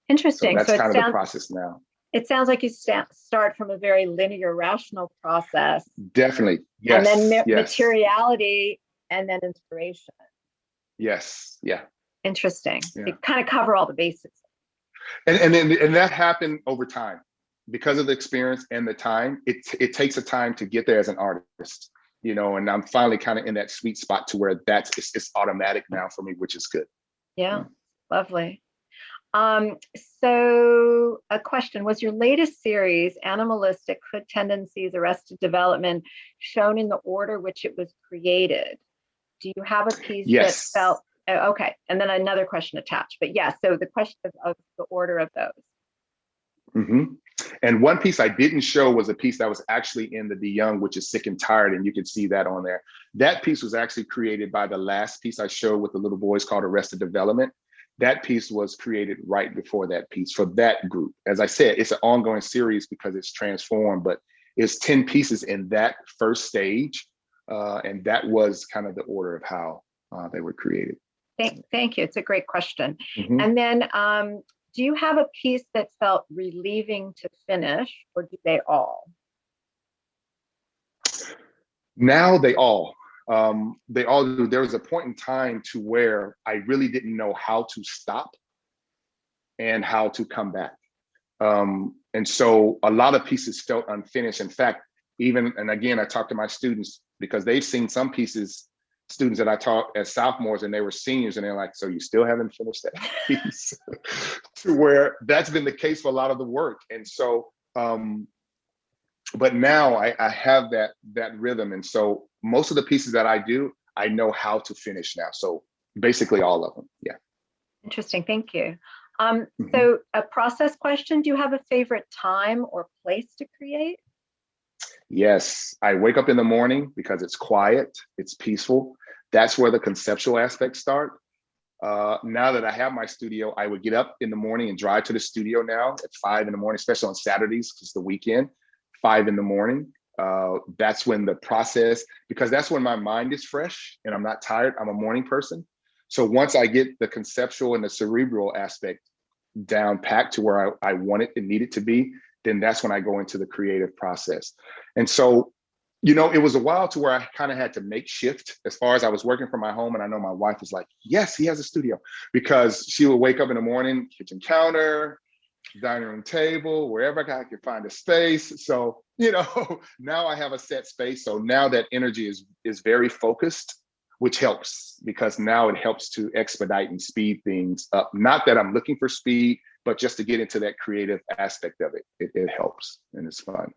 [SPEAKER 1] Interesting.
[SPEAKER 2] So that's kind of the process now.
[SPEAKER 1] It sounds like you start from a very linear, rational process.
[SPEAKER 2] Definitely, yes.
[SPEAKER 1] And then
[SPEAKER 2] yes.
[SPEAKER 1] materiality, and then inspiration.
[SPEAKER 2] Yes, yeah.
[SPEAKER 1] Interesting.
[SPEAKER 2] Yeah.
[SPEAKER 1] They kind of cover all the bases.
[SPEAKER 2] And that happened over time because of the experience and the time. It takes a time to get there as an artist, you know, and I'm finally kind of in that sweet spot to where it's automatic now for me, which is good.
[SPEAKER 1] Yeah, lovely. So a question, was your latest series, Animalistic Hood, Tendencies, Arrested Development, shown in the order which it was created? Do you have a piece that felt, okay, and then another question attached, but yeah, so the question of the order of those.
[SPEAKER 2] And one piece I didn't show was a piece that was actually in the De Young, which is Sick and Tired, and you can see that on there. That piece was actually created by the last piece I showed with the little boys called Arrested Development. That piece was created right before that piece for that group. As I said, it's an ongoing series because it's transformed, but it's 10 pieces in that first stage. And that was kind of the order of how they were created.
[SPEAKER 1] Thank you. It's a great question. And then do you have a piece that felt relieving to finish, or do they all?
[SPEAKER 2] Now they all do. There was a point in time to where I really didn't know how to stop and how to come back. And so a lot of pieces felt unfinished. In fact, and again, I talked to my students because they've seen some pieces, students that I taught as sophomores, and they were seniors, and they're like, so you still haven't finished that piece? To where that's been the case for a lot of the work. And so, but now I have that rhythm. And so most of the pieces that I do, I know how to finish now. So basically all of them, yeah.
[SPEAKER 1] Interesting, thank you. So a process question, do you have a favorite time or place to create?
[SPEAKER 2] Yes, I wake up in the morning because it's quiet, it's peaceful. That's where the conceptual aspects start. Now that I have my studio, I would get up in the morning and drive to the studio now at 5 in the morning, especially on Saturdays, because it's the weekend, 5 in the morning. That's when the process, because that's when my mind is fresh and I'm not tired. I'm a morning person. So once I get the conceptual and the cerebral aspect down packed to where I want it and need it to be, then that's when I go into the creative process. And so, you know, it was a while to where I kind of had to make shift as far as I was working from my home. And I know my wife was like, yes, he has a studio, because she would wake up in the morning, kitchen counter, dining room table, wherever I could find a space. So, you know, now I have a set space. So now that energy is very focused, which helps, because now it helps to expedite and speed things up. Not that I'm looking for speed, but just to get into that creative aspect of it. It helps and it's fun.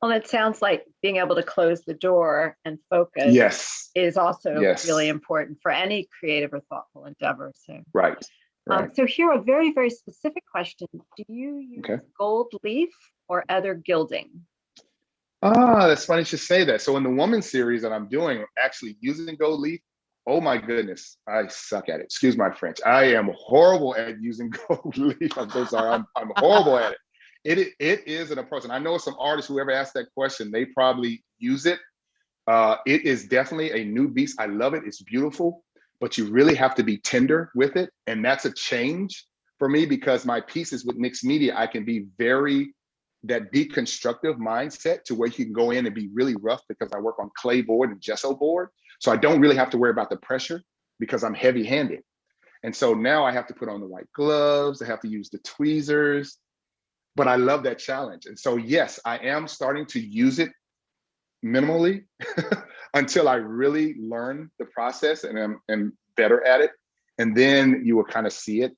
[SPEAKER 1] Well, it sounds like being able to close the door and focus is also really important for any creative or thoughtful endeavor. So
[SPEAKER 2] right.
[SPEAKER 1] So here, a very, very specific question. Do you use gold leaf or other gilding?
[SPEAKER 2] That's funny you should say that. So in the woman series that I'm doing, actually using gold leaf, oh my goodness, I suck at it. Excuse my French. I am horrible at using gold leaf. I'm so sorry. I'm horrible at it. It is an approach. And I know some artists, whoever asked that question, they probably use it. It is definitely a new beast. I love it. It's beautiful, but you really have to be tender with it. And that's a change for me, because my pieces with mixed media, I can be that deconstructive mindset to where you can go in and be really rough, because I work on clay board and gesso board. So I don't really have to worry about the pressure because I'm heavy handed. And so now I have to put on the white gloves. I have to use the tweezers, but I love that challenge. And so, yes, I am starting to use it minimally until I really learn the process and am better at it. And then you will kind of see it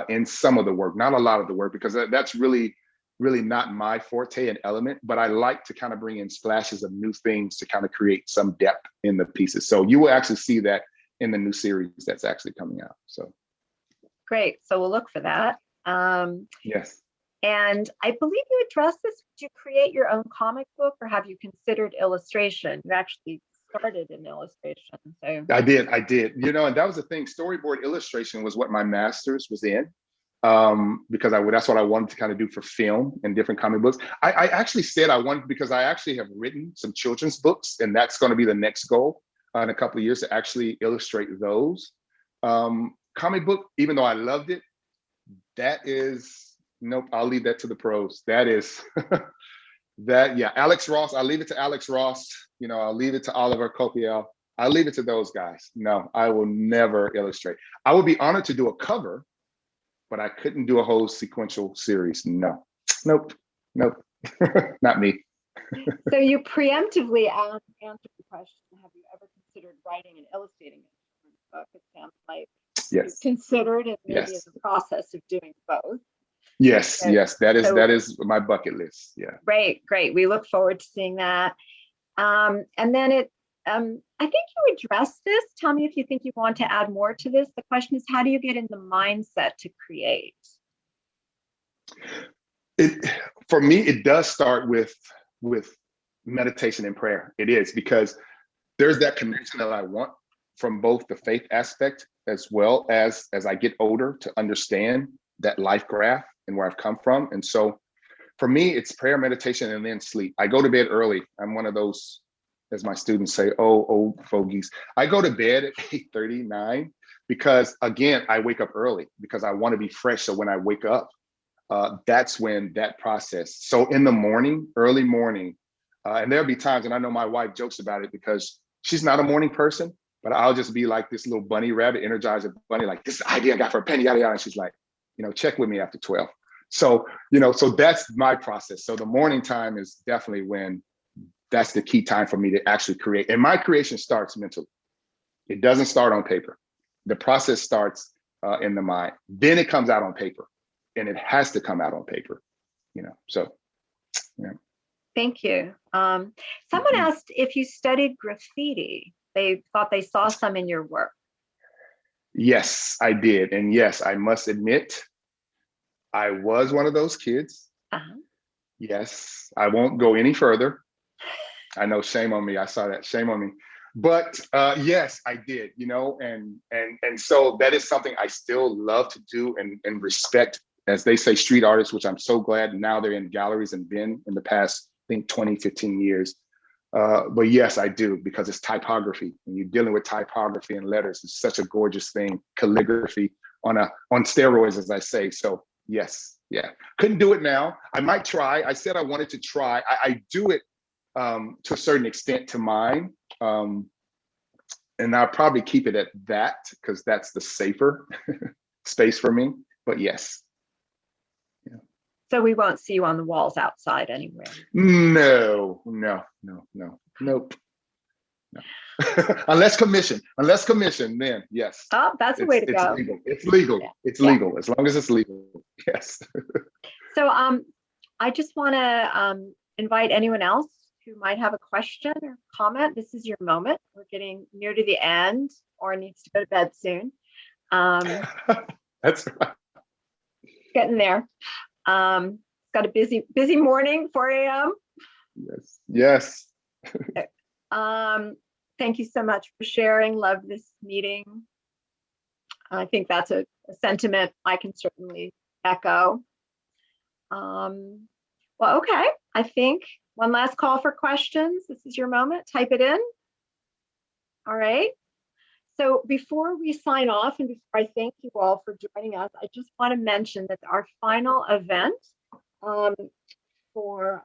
[SPEAKER 2] in some of the work, not a lot of the work, because that's really not my forte and element, but I like to kind of bring in splashes of new things to kind of create some depth in the pieces. So you will actually see that in the new series that's actually coming out. So
[SPEAKER 1] great. So we'll look for that.
[SPEAKER 2] Yes.
[SPEAKER 1] And I believe you addressed this. Did you create your own comic book, or have you considered illustration? You actually started in illustration. So
[SPEAKER 2] I did. You know, and that was the thing. Storyboard illustration was what my master's was in. Because that's what I wanted to kind of do for film and different comic books. I actually said I wanted, because I actually have written some children's books, and that's going to be the next goal in a couple of years, to actually illustrate those. Comic book, even though I loved it, that is, nope, I'll leave that to the pros. That is, Alex Ross, I'll leave it to Alex Ross. You know, I'll leave it to Oliver Copiel. I'll leave it to those guys. No, I will never illustrate. I would be honored to do a cover, but I couldn't do a whole sequential series. No, nope, nope, not me.
[SPEAKER 1] So you preemptively answered the question, have you ever considered writing and illustrating a book? It sounds like you've
[SPEAKER 2] Yes,
[SPEAKER 1] considered and maybe in
[SPEAKER 2] yes,
[SPEAKER 1] the process of doing both.
[SPEAKER 2] yes,
[SPEAKER 1] So,
[SPEAKER 2] yes. That
[SPEAKER 1] so
[SPEAKER 2] is my bucket list. Yeah.
[SPEAKER 1] great. We look forward to seeing that. And then I think you addressed this. Tell me if you think you want to add more to this. The question is, how do you get in the mindset to create?
[SPEAKER 2] It for me, it does start with meditation and prayer. It is because there's that connection that I want from both the faith aspect as well as I get older to understand that life graph and where I've come from. And so for me, it's prayer, meditation, and then sleep. I go to bed early. I'm one of those, as my students say, oh, old fogies. I go to bed at 8:30, 9, because again, I wake up early because I want to be fresh. So when I wake up, that's when that process. So in the morning, early morning, and there'll be times, and I know my wife jokes about it because she's not a morning person, but I'll just be like this little bunny rabbit, energizer bunny, like this idea I got for a penny, yada, yada. And she's like, check with me after 12. So, so that's my process. So the morning time is definitely when that's the key time for me to actually create. And my creation starts mentally. It doesn't start on paper. The process starts in the mind. Then it comes out on paper. And it has to come out on paper, so, yeah.
[SPEAKER 1] Thank you. Someone asked if you studied graffiti. They thought they saw some in your work.
[SPEAKER 2] Yes, I did. And yes, I must admit, I was one of those kids. Uh-huh. Yes, I won't go any further. I know, shame on me. I saw that, shame on me. But yes, I did, and so that is something I still love to do and respect, as they say, street artists, which I'm so glad now they're in galleries and been in the past, I think 20, 15 years. But yes, I do, because it's typography, and you're dealing with typography and letters. It's such a gorgeous thing, calligraphy on steroids, as I say. So yes, yeah. Couldn't do it now. I might try. I said I wanted to try. I do it to a certain extent to mine. And I'll probably keep it at that because that's the safer space for me. But yes. Yeah.
[SPEAKER 1] So we won't see you on the walls outside anywhere.
[SPEAKER 2] No. Nope. No. Unless commission, then yes.
[SPEAKER 1] Oh, that's the way to go.
[SPEAKER 2] Legal. It's legal. Yeah. It's legal as long as it's legal. Yes.
[SPEAKER 1] So I just want to invite anyone else who might have a question or comment. This is your moment. We're getting near to the end. Orin needs to go to bed soon.
[SPEAKER 2] That's right.
[SPEAKER 1] Getting there. Got a busy morning, 4 a.m.
[SPEAKER 2] Yes.
[SPEAKER 1] Thank you so much for sharing. Love this meeting. I think that's a sentiment I can certainly echo. Well, okay. I think one last call for questions. This is your moment. Type it in. All right. So before we sign off and before I thank you all for joining us, I just want to mention that our final event for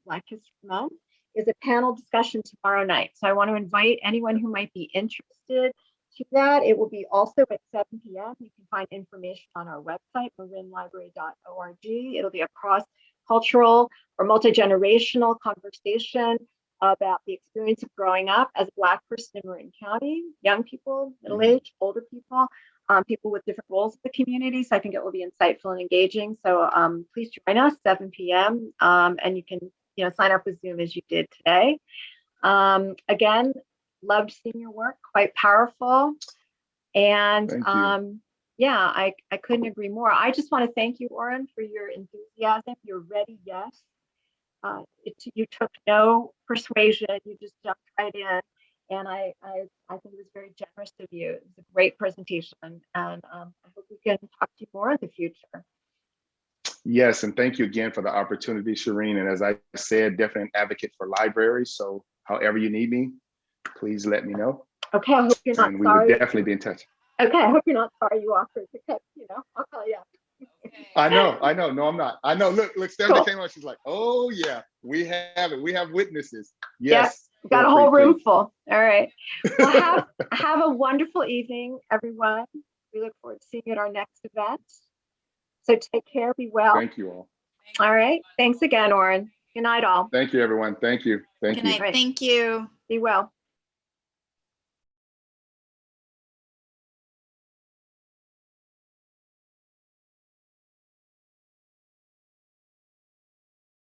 [SPEAKER 1] Black History Month is a panel discussion tomorrow night. So I want to invite anyone who might be interested to that. It will be also at 7 p.m. You can find information on our website, marinlibrary.org. It'll be a cross-cultural or multi-generational conversation about the experience of growing up as a Black person in Marin County, young people, middle-aged, older people, people with different roles in the community. So I think it will be insightful and engaging. So please join us, 7 p.m. And you can sign up with Zoom as you did today. Again, loved seeing your work, quite powerful. And yeah, I couldn't agree more. I just want to thank you, Orin, for your enthusiasm, your ready yes. You took no persuasion, you just jumped right in. And I think it was very generous of you. It was a great presentation. And I hope we can talk to you more in the future.
[SPEAKER 2] Yes, and thank you again for the opportunity, Shireen. And as I said, definitely an advocate for libraries. So however you need me, please let me know.
[SPEAKER 1] Okay, I hope you're not sorry.
[SPEAKER 2] We would definitely be in touch.
[SPEAKER 1] Okay, I hope you're not sorry you offered because, I'll call you.
[SPEAKER 2] I know. No, I'm not. I know. Look, Stephanie came on. She's like, oh yeah, we have it. We have witnesses. Yes.
[SPEAKER 1] Got a
[SPEAKER 2] Feel free,
[SPEAKER 1] whole room
[SPEAKER 2] please.
[SPEAKER 1] full. All right. Well, have a wonderful evening, everyone. We look forward to seeing you at our next event. So take care, be well.
[SPEAKER 2] Thank you all.
[SPEAKER 1] All right. Thanks again, Orin. Good night, all.
[SPEAKER 2] Thank you, everyone. Thank you. Thank
[SPEAKER 3] Good
[SPEAKER 2] you.
[SPEAKER 3] night.
[SPEAKER 1] Right.
[SPEAKER 3] Thank you.
[SPEAKER 1] Be well.